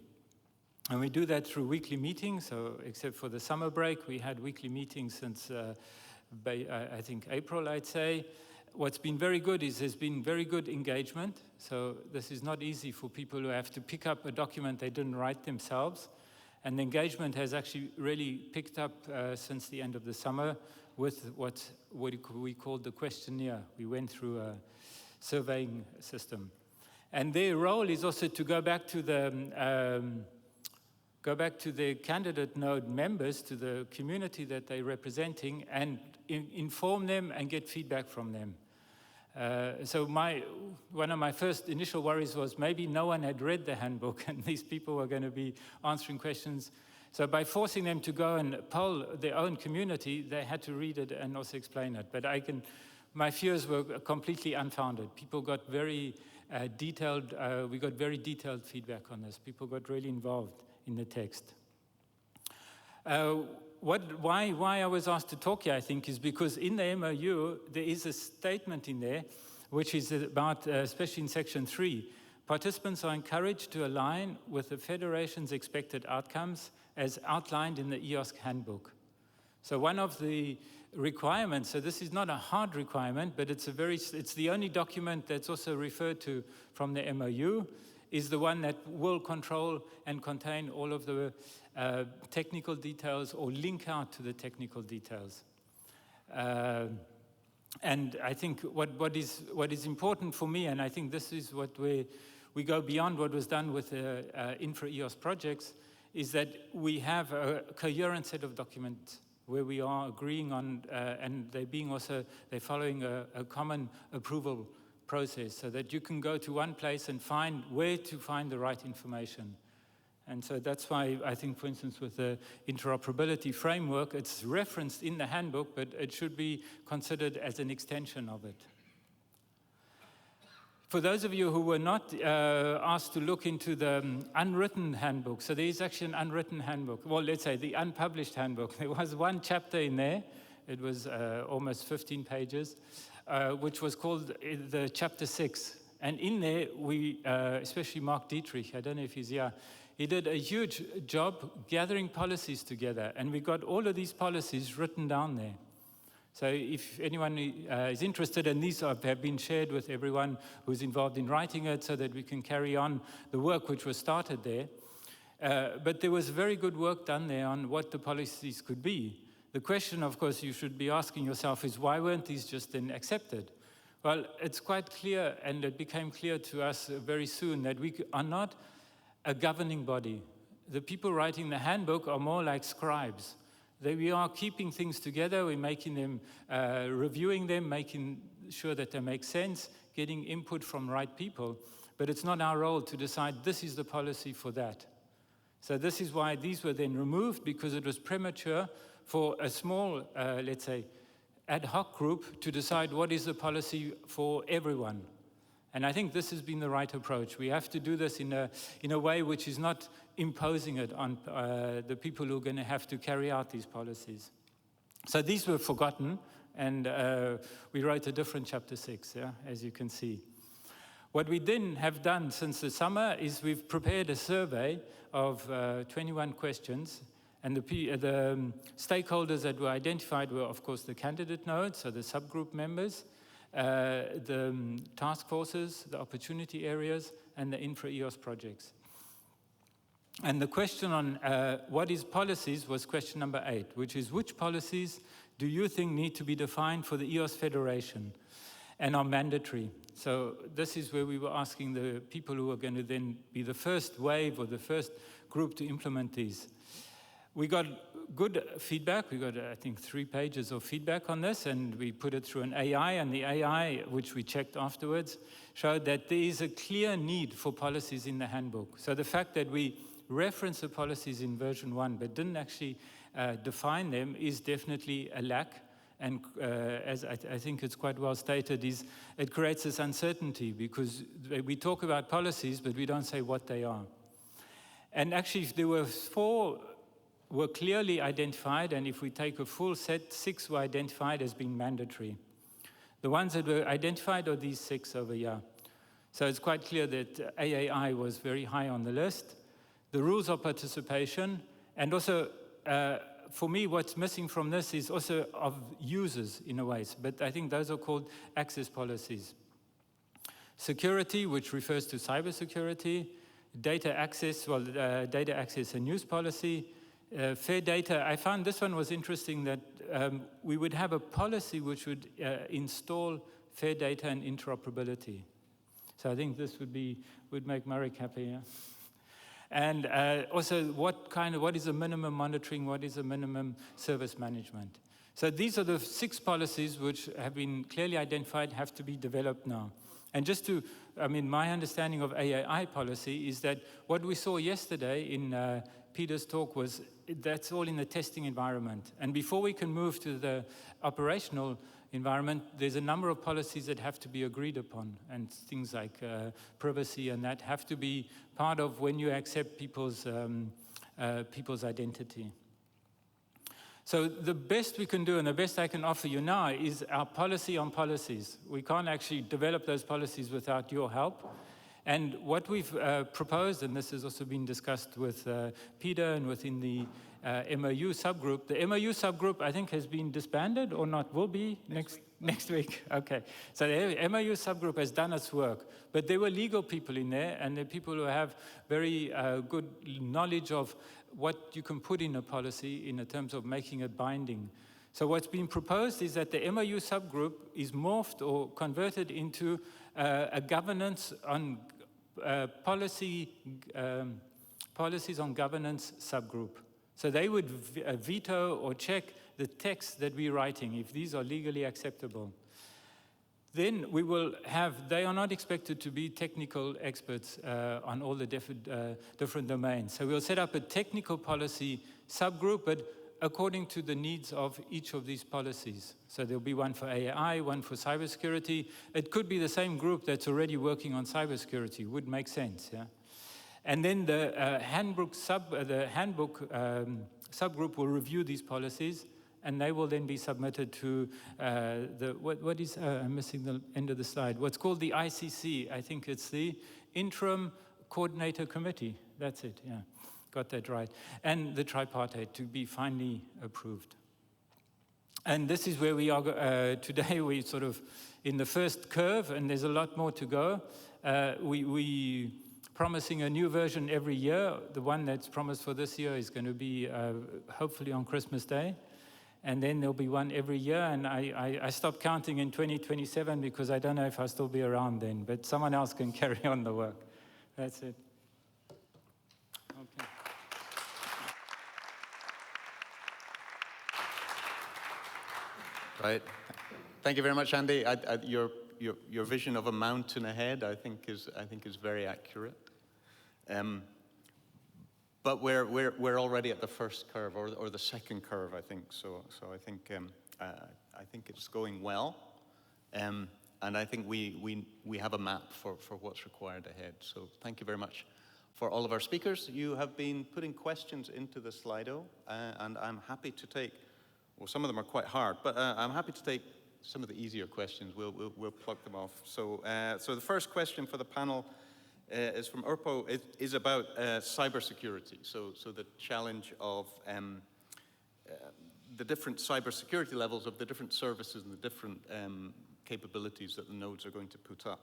S6: And we do that through weekly meetings, so except for the summer break, we had weekly meetings since, I think, April, I'd say. What's been very good is there's been very good engagement. So this is not easy for people who have to pick up a document they didn't write themselves. And the engagement has actually really picked up since the end of the summer with what we called the questionnaire. We went through a surveying system. And their role is also to go back to the candidate node members, to the community that they're representing, and inform them and get feedback from them. So one of my first initial worries was maybe no one had read the handbook and these people were going to be answering questions. So by forcing them to go and poll their own community, they had to read it and also explain it. But my fears were completely unfounded. People got very detailed, we got very detailed feedback on this. People got really involved in the text. Why I was asked to talk here, I think, is because in the MOU, there is a statement in there, which is about, especially in section 3, participants are encouraged to align with the Federation's expected outcomes as outlined in the EOSC handbook. So one of the requirements, so this is not a hard requirement, but it's the only document that's also referred to from the MOU, is the one that will control and contain all of the technical details or link out to the technical details. And I think what is important for me, and I think this is what we go beyond what was done with infra-EOS projects, is that we have a coherent set of documents where we are agreeing on, and they're following a common approval process, so that you can go to one place and find where to find the right information. And so that's why I think, for instance, with the interoperability framework, it's referenced in the handbook, but it should be considered as an extension of it. For those of you who were not asked to look into the unwritten handbook, so there is actually an unwritten handbook. Well, let's say the unpublished handbook. There was one chapter in there. It was almost 15 pages, which was called the chapter 6. And in there, we, especially Mark Dietrich, I don't know if he's here, he did a huge job gathering policies together. And we got all of these policies written down there. So if anyone is interested, and these have been shared with everyone who's involved in writing it so that we can carry on the work which was started there. But there was very good work done there on what the policies could be. The question, of course, you should be asking yourself is why weren't these just then accepted? Well, it's quite clear, and it became clear to us very soon, that we are not a governing body. The people writing the handbook are more like scribes. We are keeping things together, we're making them, reviewing them, making sure that they make sense, getting input from right people, but it's not our role to decide this is the policy for that. So this is why these were then removed, because it was premature for a small, let's say, ad hoc group to decide what is the policy for everyone. And I think this has been the right approach. We have to do this in a way which is not imposing it on the people who are going to have to carry out these policies. So these were forgotten, and we wrote a different chapter 6, yeah, as you can see. What we then have done since the summer is we've prepared a survey of 21 questions, and the stakeholders that were identified were, of course, the candidate nodes, so the subgroup members, the task forces, the opportunity areas, and the infra-EOS projects. And the question on what is policies was question number 8, which is which policies do you think need to be defined for the EOS Federation and are mandatory? So this is where we were asking the people who are going to then be the first wave or the first group to implement these. We got good feedback. We got, I think, 3 pages of feedback on this, and we put it through an AI, and the AI, which we checked afterwards, showed that there is a clear need for policies in the handbook. So the fact that we reference the policies in version 1 but didn't actually define them is definitely a lack. And as I think it's quite well stated, is it creates this uncertainty because we talk about policies, but we don't say what they are. And actually, there were 4 were clearly identified, and if we take a full set, 6 were identified as being mandatory. The ones that were identified are these 6 over here. So it's quite clear that AAI was very high on the list. The rules of participation, and also, for me, what's missing from this is also of users in a way, but I think those are called access policies. Security, which refers to cybersecurity, data access, well, data access and use policy, fair data. I found this one was interesting that we would have a policy which would install fair data and interoperability. So I think this would make Marek happy. Yeah? And also, what is the minimum monitoring? What is the minimum service management? So these are the 6 policies which have been clearly identified, have to be developed now. And just to, my understanding of AAI policy is that what we saw yesterday in Peter's talk was that's all in the testing environment. And before we can move to the operational environment, there's a number of policies that have to be agreed upon, and things like privacy and that have to be part of when you accept people's identity. So the best we can do and the best I can offer you now is our policy on policies. We can't actually develop those policies without your help. And what we've proposed, and this has also been discussed with Peter and within the MOU subgroup. The MOU subgroup, I think, has been disbanded or not, will be next week. Okay, so the MOU subgroup has done its work, but there were legal people in there, and there are people who have very good knowledge of what you can put in a policy in terms of making it binding. So what's been proposed is that the MOU subgroup is morphed or converted into a governance on policies on governance subgroup. So they would veto or check the text that we're writing, if these are legally acceptable. Then we will have, they are not expected to be technical experts on all the different domains. So we'll set up a technical policy subgroup, but according to the needs of each of these policies. So there'll be one for AI, one for cybersecurity. It could be the same group that's already working on cybersecurity, would make sense, yeah? And then the handbook subgroup will review these policies, and they will then be submitted to I'm missing the end of the slide, what's called the ICC. I think it's the Interim Coordinator Committee. That's it, yeah. Got that right. And the tripartite to be finally approved. And this is where we are today. We're sort of in the first curve, and there's a lot more to go. We promising a new version every year. The one that's promised for this year is going to be hopefully on Christmas Day. and then there'll be one every year, and I stopped counting in 2027 because I don't know if I'll still be around then, but someone else can carry on the work. That's it. Okay.
S3: Right. Thank you very much, Andy. Your vision of a mountain ahead, I think is very accurate. But we're already at the first curve or the second curve, I think. So I think it's going well, and I think we have a map for what's required ahead. So thank you very much for all of our speakers. You have been putting questions into the Slido, and I'm happy to take. Well, some of them are quite hard, but I'm happy to take some of the easier questions. We'll plug them off. So the first question for the panel is from Urpo. It is about cybersecurity. So the challenge of the different cybersecurity levels of the different services and the different capabilities that the nodes are going to put up.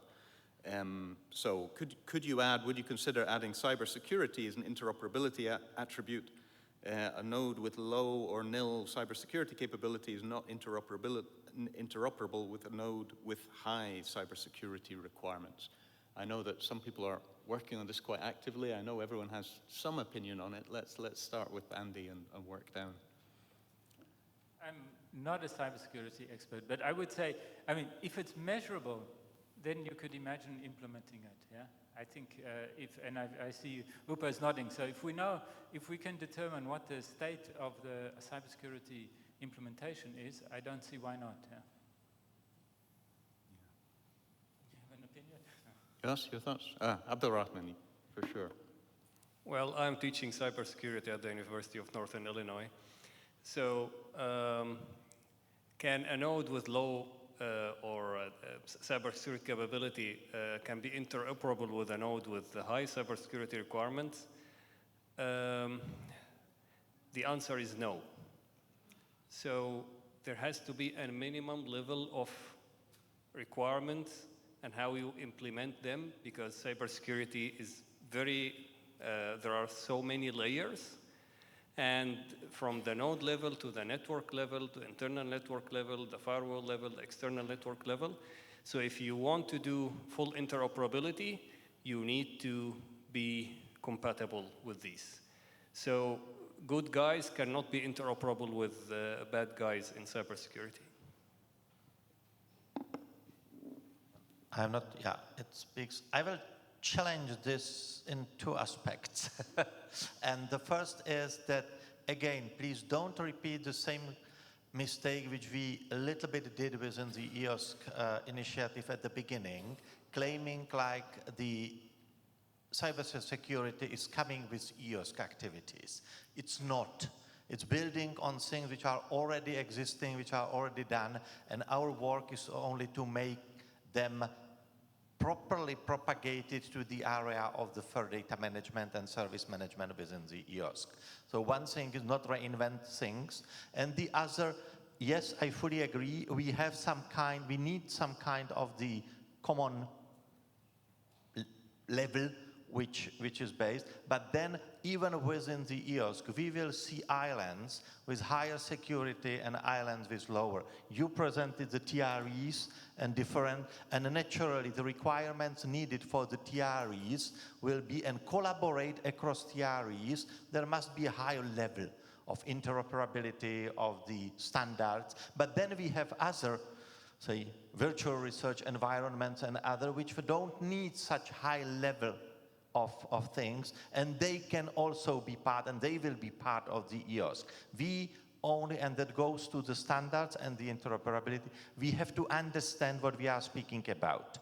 S3: So would you consider adding cybersecurity as an interoperability attribute? A node with low or nil cybersecurity capability is not interoperable with a node with high cybersecurity requirements. I know that some people are working on this quite actively. I know everyone has some opinion on it. Let's start with Andy and work down.
S6: I'm not a cybersecurity expert, but I would say, I mean, if it's measurable, then you could imagine implementing it, yeah? I think I see Upa is nodding, so if we can determine what the state of the cybersecurity implementation is, I don't see why not, yeah? Do you have an opinion?
S3: Yes, your thoughts? Abdulrahman, for sure.
S4: Well, I'm teaching cybersecurity at the University of Northern Illinois. So can a node with low cybersecurity capability can be interoperable with a node with high cybersecurity requirements? The answer is no. So there has to be a minimum level of requirements and how you implement them, because cybersecurity is there are so many layers. And from the node level to the network level, to internal network level, the firewall level, the external network level. So if you want to do full interoperability, you need to be compatible with these. So good guys cannot be interoperable with bad guys in cybersecurity.
S2: I'm not, yeah, it speaks. I will challenge this in two aspects. And the first is that, again, please don't repeat the same mistake which we a little bit did within the EOSC initiative at the beginning, claiming like the cybersecurity is coming with EOSC activities. It's not. It's building on things which are already existing, which are already done, and our work is only to make them properly propagated to the area of the third data management and service management within the EOSC. So one thing is not reinvent things, and the other, yes, I fully agree, we need some kind of the common level which is based, but then even within the EOSC, we will see islands with higher security and islands with lower. You presented the TREs and different, and naturally the requirements needed for the TREs will be, and collaborate across TREs, there must be a higher level of interoperability of the standards, but then we have other, say, virtual research environments and other which don't need such high level of things, and they can also be part, and they will be part of the EOSC. We only, and that goes to the standards and the interoperability, we have to understand what we are speaking about.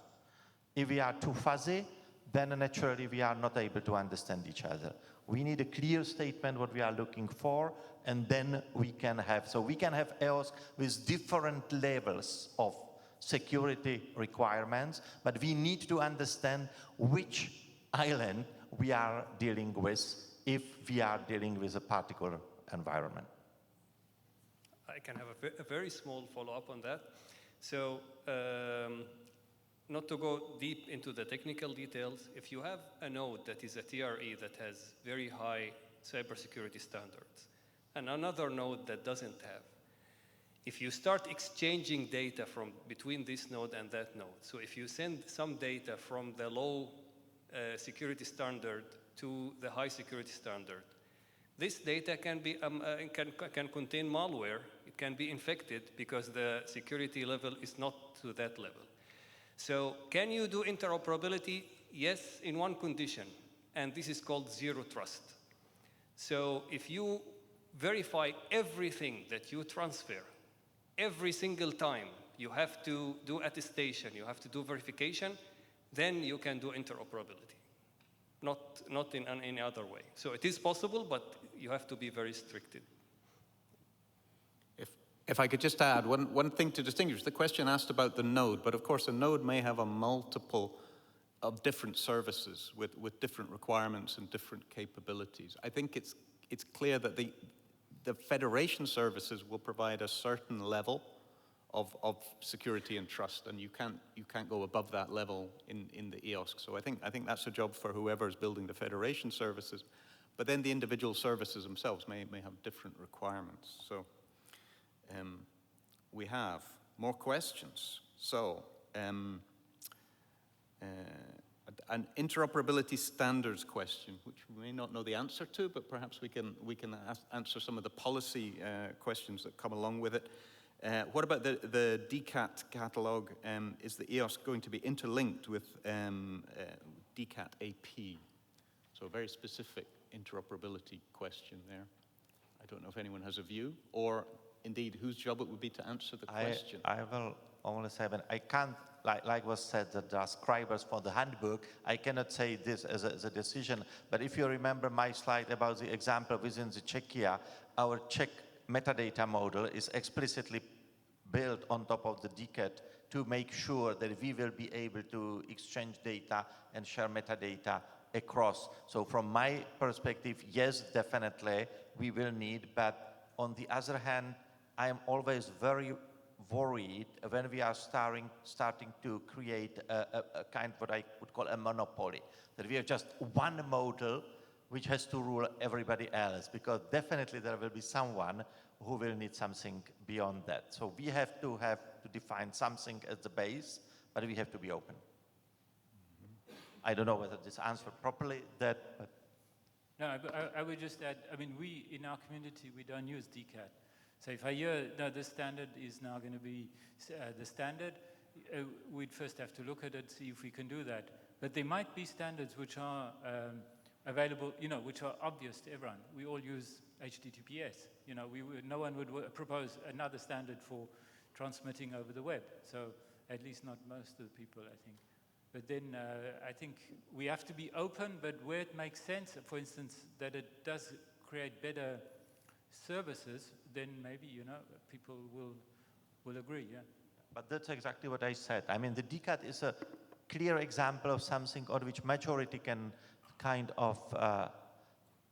S2: If we are too fuzzy, then naturally we are not able to understand each other. We need a clear statement what we are looking for, and then we can have, so we can have EOSC with different levels of security requirements, but we need to understand which island we are dealing with if we are dealing with a particular environment.
S4: I can have a very small follow-up on that. So not to go deep into the technical details, if you have a node that is a TRE that has very high cybersecurity standards, and another node that doesn't have, if you start exchanging data from between this node and that node, so if you send some data from the low security standard to the high security standard, this data can be can contain malware. It can be infected because the security level is not to that level. So can you do interoperability? Yes, in one condition, and this is called zero trust. So if you verify everything that you transfer, every single time you have to do attestation, you have to do verification, then you can do interoperability. Not in any other way. So it is possible, but you have to be very restricted.
S1: If I could just add one thing to distinguish, the question asked about the node, but of course a node may have a multiple of different services with different requirements and different capabilities. I think it's clear that the federation services will provide a certain level of security and trust, and you can't go above that level in the EOSC. So I think that's a job for whoever is building the federation services, but then the individual services themselves may have different requirements. So we have more questions. So an interoperability standards question, which we may not know the answer to, but perhaps we can answer some of the policy questions that come along with it. What about the DCAT catalog? Is the EOSC going to be interlinked with DCAT AP? So a very specific interoperability question there. I don't know if anyone has a view, or indeed whose job it would be to answer the question.
S2: I will only say that I can't, like was said, that there are scribers for the handbook. I cannot say this as a decision, but if you remember my slide about the example within the Czechia, our Czech metadata model is explicitly built on top of the DCAT to make sure that we will be able to exchange data and share metadata across. So from my perspective, yes, definitely we will need, but on the other hand, I am always very worried when we are starting to create a kind of what I would call a monopoly, that we have just one model which has to rule everybody else, because definitely there will be someone who will need something beyond that. So we have to define something as the base, but we have to be open. I don't know whether this answered properly that, but
S6: no, I would just add, I mean, we, in our community, we don't use DCAT. So if I hear that the standard is now going to be the standard, we'd first have to look at it, see if we can do that. But there might be standards which are available, which are obvious to everyone. We all use HTTPS. No one would propose another standard for transmitting over the web. So at least not most of the people, I think. But then I think we have to be open, but where it makes sense, for instance, that it does create better services, then maybe, people will agree, yeah.
S2: But that's exactly what I said. I mean, the DCAT is a clear example of something on which majority can kind of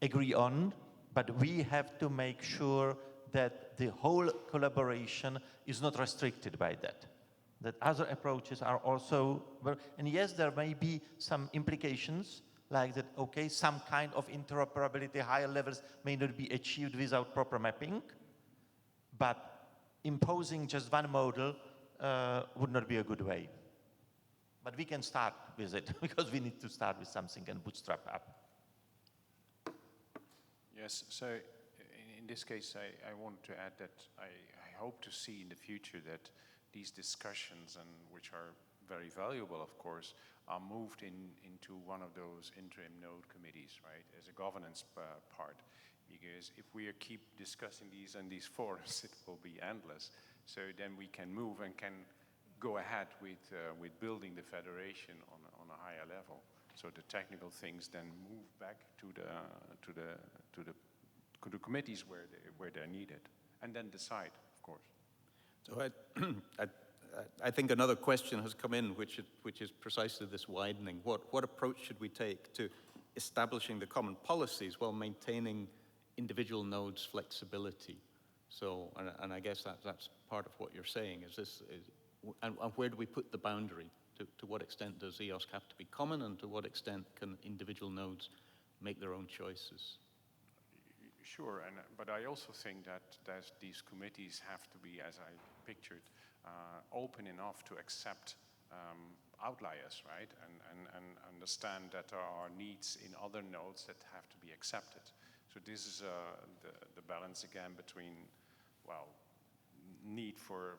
S2: agree on, but we have to make sure that the whole collaboration is not restricted by that. That other approaches are also, and yes, there may be some implications, like that, okay, some kind of interoperability, higher levels may not be achieved without proper mapping, but imposing just one model would not be a good way. But we can start with it, because we need to start with something and bootstrap up.
S5: Yes, so in this case, I want to add that I hope to see in the future that these discussions, and which are very valuable, of course, are moved into one of those interim node committees, right, as a governance part. Because if we keep discussing these in these forums, it will be endless. So then we can move and can go ahead with building the federation on a higher level. So the technical things then move back to the committees where they're needed, and then decide, of course.
S1: So I think another question has come in, which is precisely this widening. What approach should we take to establishing the common policies while maintaining individual nodes' flexibility? So, and I guess that's part of what you're saying. And where do we put the boundary? To what extent does EOSC have to be common, and to what extent can individual nodes make their own choices?
S5: Sure, but I also think that these committees have to be, as I pictured, open enough to accept outliers, right? And understand that there are needs in other nodes that have to be accepted. So this is the balance again between, well, need for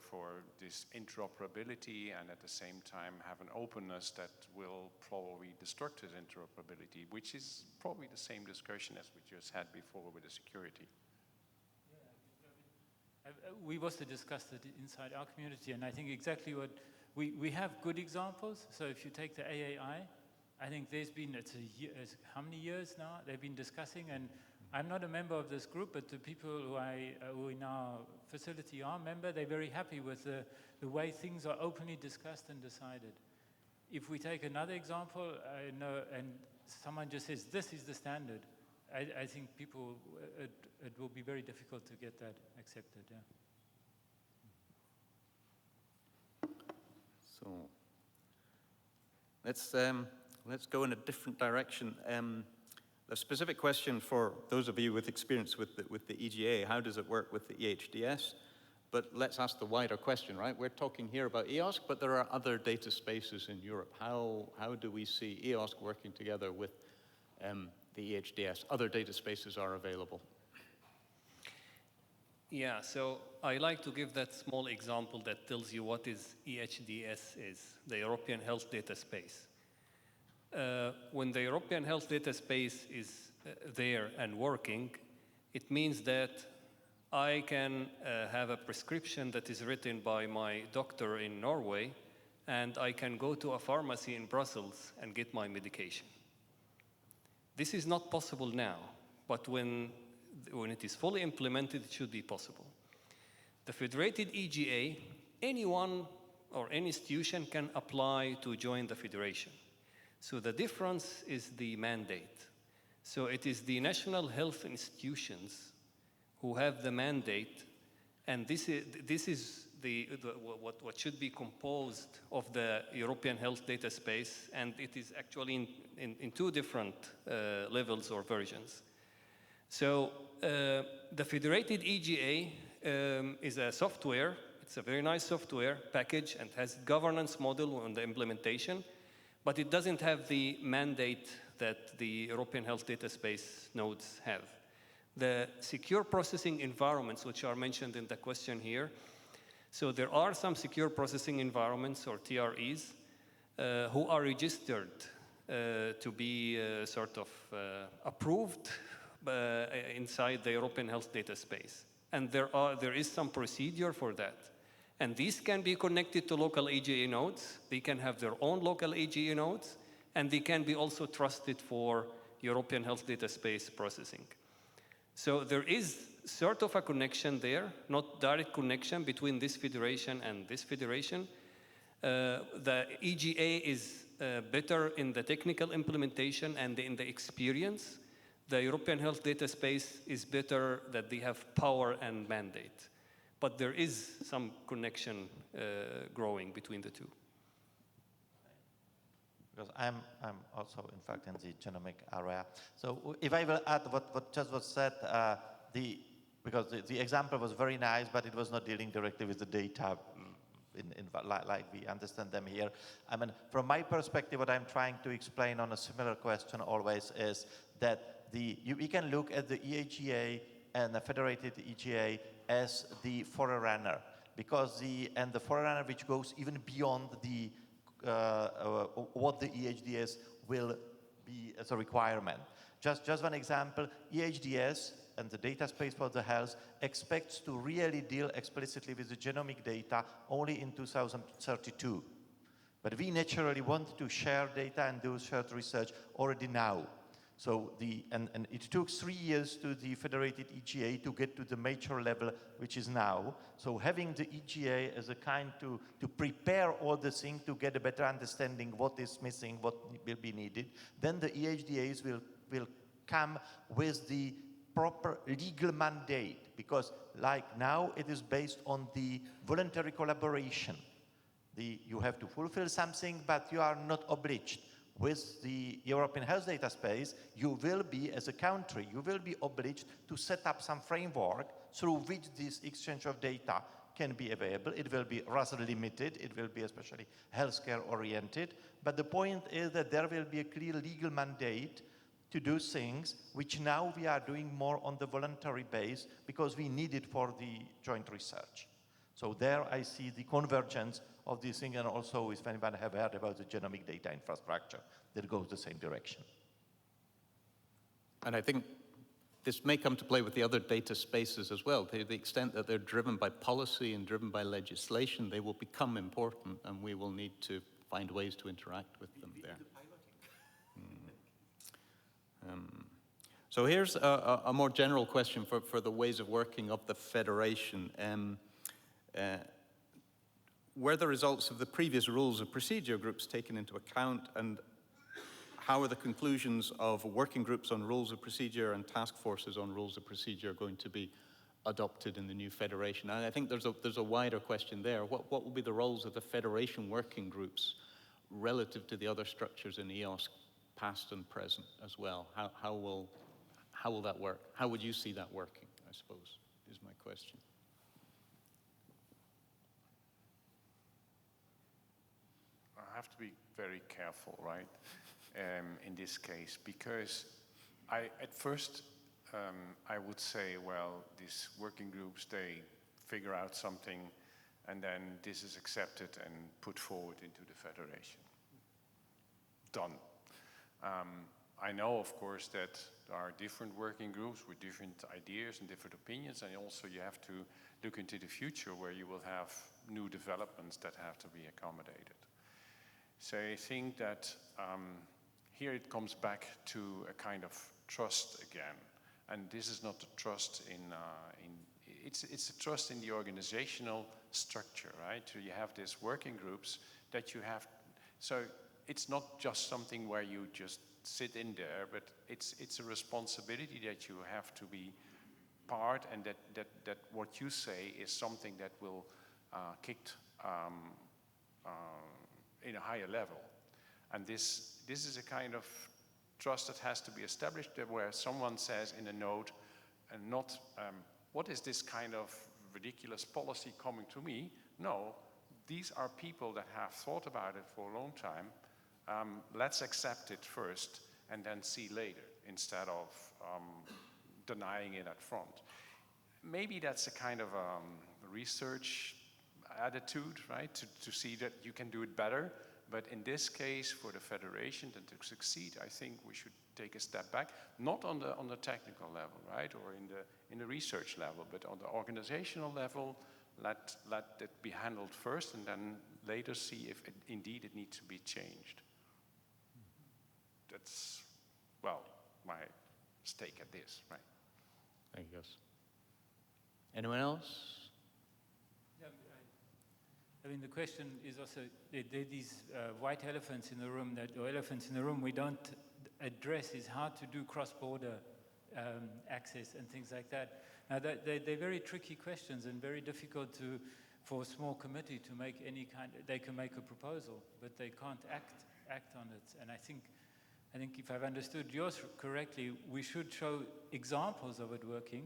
S5: this interoperability and at the same time have an openness that will probably destruct this interoperability, which is probably the same discussion as we just had before with the security.
S6: We've also discussed it inside our community, and I think exactly what we have good examples. So if you take the AAI, I think there's been, it's how many years now they've been discussing, and I'm not a member of this group, but the people who in our facility are member, they're very happy with the way things are openly discussed and decided. If we take another example, I know, and someone just says, this is the standard, I think people, it will be very difficult to get that accepted, yeah.
S1: So let's go in a different direction. A specific question for those of you with experience with the EGA, how does it work with the EHDS? But let's ask the wider question, right? We're talking here about EOSC, but there are other data spaces in Europe. How do we see EOSC working together with the EHDS? Other data spaces are available.
S4: Yeah, so I like to give that small example that tells you what is EHDS is, the European Health Data Space. When the European Health Data Space is there and working, it means that I can have a prescription that is written by my doctor in Norway, and I can go to a pharmacy in Brussels and get my medication. This is not possible now, but when it is fully implemented, it should be possible. The federated EGA, anyone or any institution can apply to join the federation. So the difference is the mandate. So it is the national health institutions who have the mandate, and this is what should be composed of the European Health Data Space, and it is actually in two different levels or versions. So the federated EGA is a software. It's a very nice software package and has governance model on the implementation, but it doesn't have the mandate that the European Health Data Space nodes have. The secure processing environments, which are mentioned in the question here, so there are some secure processing environments, or TREs, who are registered to be sort of approved inside the European Health Data Space. And there is some procedure for that. And these can be connected to local EGA nodes. They can have their own local EGA nodes, and they can be also trusted for European Health Data Space processing. So there is sort of a connection there, not direct connection between this federation and this federation. The EGA is better in the technical implementation and in the experience. The European Health Data Space is better that they have power and mandate. But there is some connection growing between the two.
S2: Because I'm also, in fact, in the genomic area. So if I will add what just was said, because the example was very nice, but it was not dealing directly with the data like we understand them here. I mean, from my perspective, what I'm trying to explain on a similar question always is that we can look at the EGA and the federated EGA as the forerunner, because the forerunner which goes even beyond the what the EHDS will be as a requirement. Just one example, EHDS and the data space for the health expects to really deal explicitly with the genomic data only in 2032. But we naturally want to share data and do shared research already now. So and it took 3 years to the federated EGA to get to the major level, which is now. So having the EGA as a kind to prepare all the things to get a better understanding what is missing, what will be needed, then the EHDAs will come with the proper legal mandate, because like now it is based on the voluntary collaboration. You have to fulfill something, but you are not obliged with the European health data space, you will be, as a country, you will be obliged to set up some framework through which this exchange of data can be available. It will be rather limited. It will be especially healthcare oriented. But the point is that there will be a clear legal mandate to do things which now we are doing more on the voluntary base because we need it for the joint research. So there I see the convergence of these things, and also if anyone have heard about the genomic data infrastructure that goes the same direction.
S1: And I think this may come to play with the other data spaces as well. To the extent that they're driven by policy and driven by legislation, they will become important, and we will need to find ways to interact with them there. So here's a more general question for the ways of working of the Federation. Were the results of the previous rules of procedure groups taken into account, and how are the conclusions of working groups on rules of procedure and task forces on rules of procedure going to be adopted in the new Federation? And I think there's a wider question there. What will be the roles of the Federation working groups relative to the other structures in EOSC, past and present as well? How will that work? How would you see that working, I suppose, is my question.
S7: I have to be very careful, right, in this case, because at first I would say, well, these working groups, they figure out something, and then this is accepted and put forward into the Federation. Done. I know, of course, that there are different working groups with different ideas and different opinions, and also you have to look into the future where you will have new developments that have to be accommodated. So I think that here it comes back to a kind of trust again, and this is not a trust it's a trust in the organizational structure, right? So you have these working groups that you have, so it's not just something where you just sit in there, but it's a responsibility that you have to be part, and that what you say is something that will kick in a higher level. And this is a kind of trust that has to be established, where someone says in a note, and not, what is this kind of ridiculous policy coming to me? No, these are people that have thought about it for a long time. Let's accept it first and then see later, instead of denying it up front. Maybe that's a kind of research attitude, right, to see that you can do it better. But in this case, for the Federation to succeed, I think we should take a step back, not on the technical level, right, or in the research level, but on the organizational level. Let it be handled first, and then later see if indeed it needs to be changed. That's, well, my stake at this, right?
S1: Thank you. Anyone else?
S6: I mean, the question is also, there are these white elephants in the room, or elephants in the room we don't address, is how to do cross-border access and things like that. Now, they're very tricky questions and very difficult for a small committee to make any kind of, they can make a proposal, but they can't act on it. And I think if I've understood yours correctly, we should show examples of it working,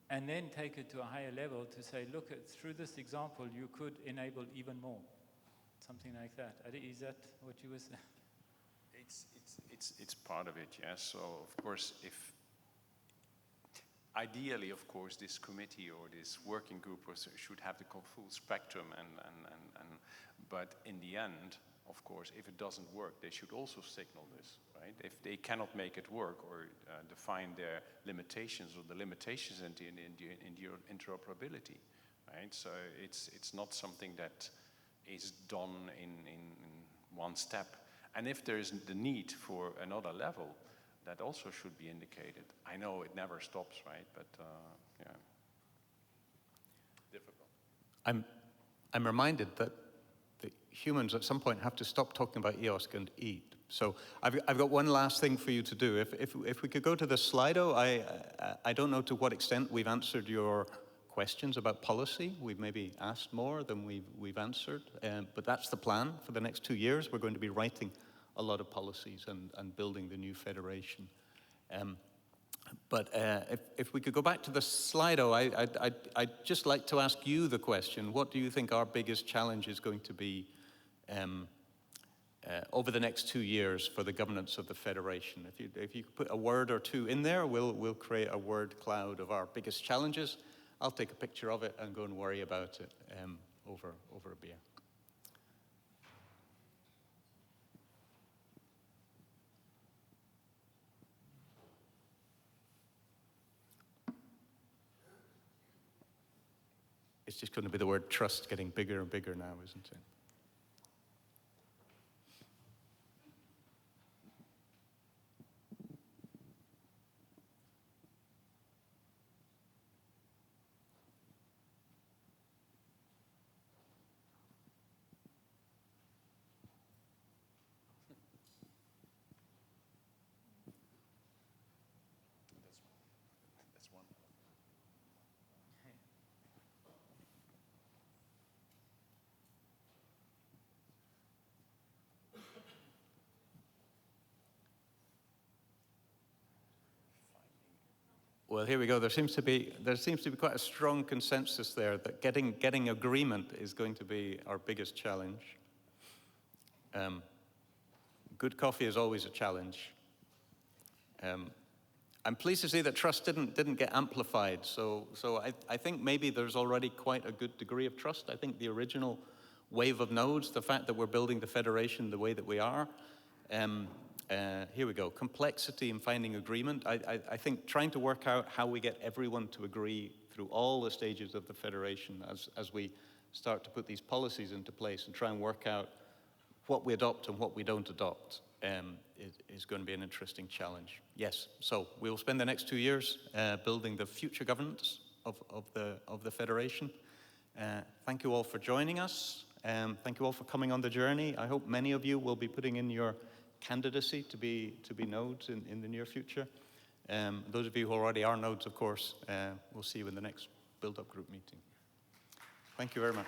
S6: and then take it to a higher level to say, look, through this example, you could enable even more. Something like that. Is that what you were saying?
S7: It's part of it, yes. So, of course, ideally, of course, this committee or this working group should have the full spectrum, but in the end, of course, if it doesn't work, they should also signal this, right? If they cannot make it work or define their limitations or the limitations in the interoperability, right? So it's not something that is done in one step. And if there is the need for another level, that also should be indicated. I know it never stops, right? But yeah, difficult.
S1: I'm reminded that the humans at some point have to stop talking about EOSC and eat. So I've got one last thing for you to do. If we could go to the Slido, I don't know to what extent we've answered your questions about policy. We've maybe asked more than we've answered, but that's the plan for the next 2 years. We're going to be writing
S3: a lot of policies and building the new federation. But if we could go back to the Slido, I'd just like to ask you the question: what do you think our biggest challenge is going to be over the next 2 years for the governance of the federation? If you put a word or two in there, we'll create a word cloud of our biggest challenges. I'll take a picture of it and go and worry about it over a beer. It's just going to be the word trust getting bigger and bigger now, isn't it?
S7: That's one.
S3: Well, here we go. There seems to be quite a strong consensus there that getting agreement is going to be our biggest challenge. Good coffee is always a challenge. I'm pleased to see that trust didn't get amplified. So I think maybe there's already quite a good degree of trust. I think the original wave of nodes, the fact that we're building the federation the way that we are. Here we go. Complexity in finding agreement. I think trying to work out how we get everyone to agree through all the stages of the federation as we start to put these policies into place and try and work out what we adopt and what we don't adopt is going to be an interesting challenge. Yes, so we will spend the next 2 years building the future governance of the federation. Thank you all for joining us. Thank you all for coming on the journey. I hope many of you will be putting in your candidacy to be nodes in the near future. Those of you who already are nodes, of course, we'll see you in the next build-up group meeting. Thank you very much.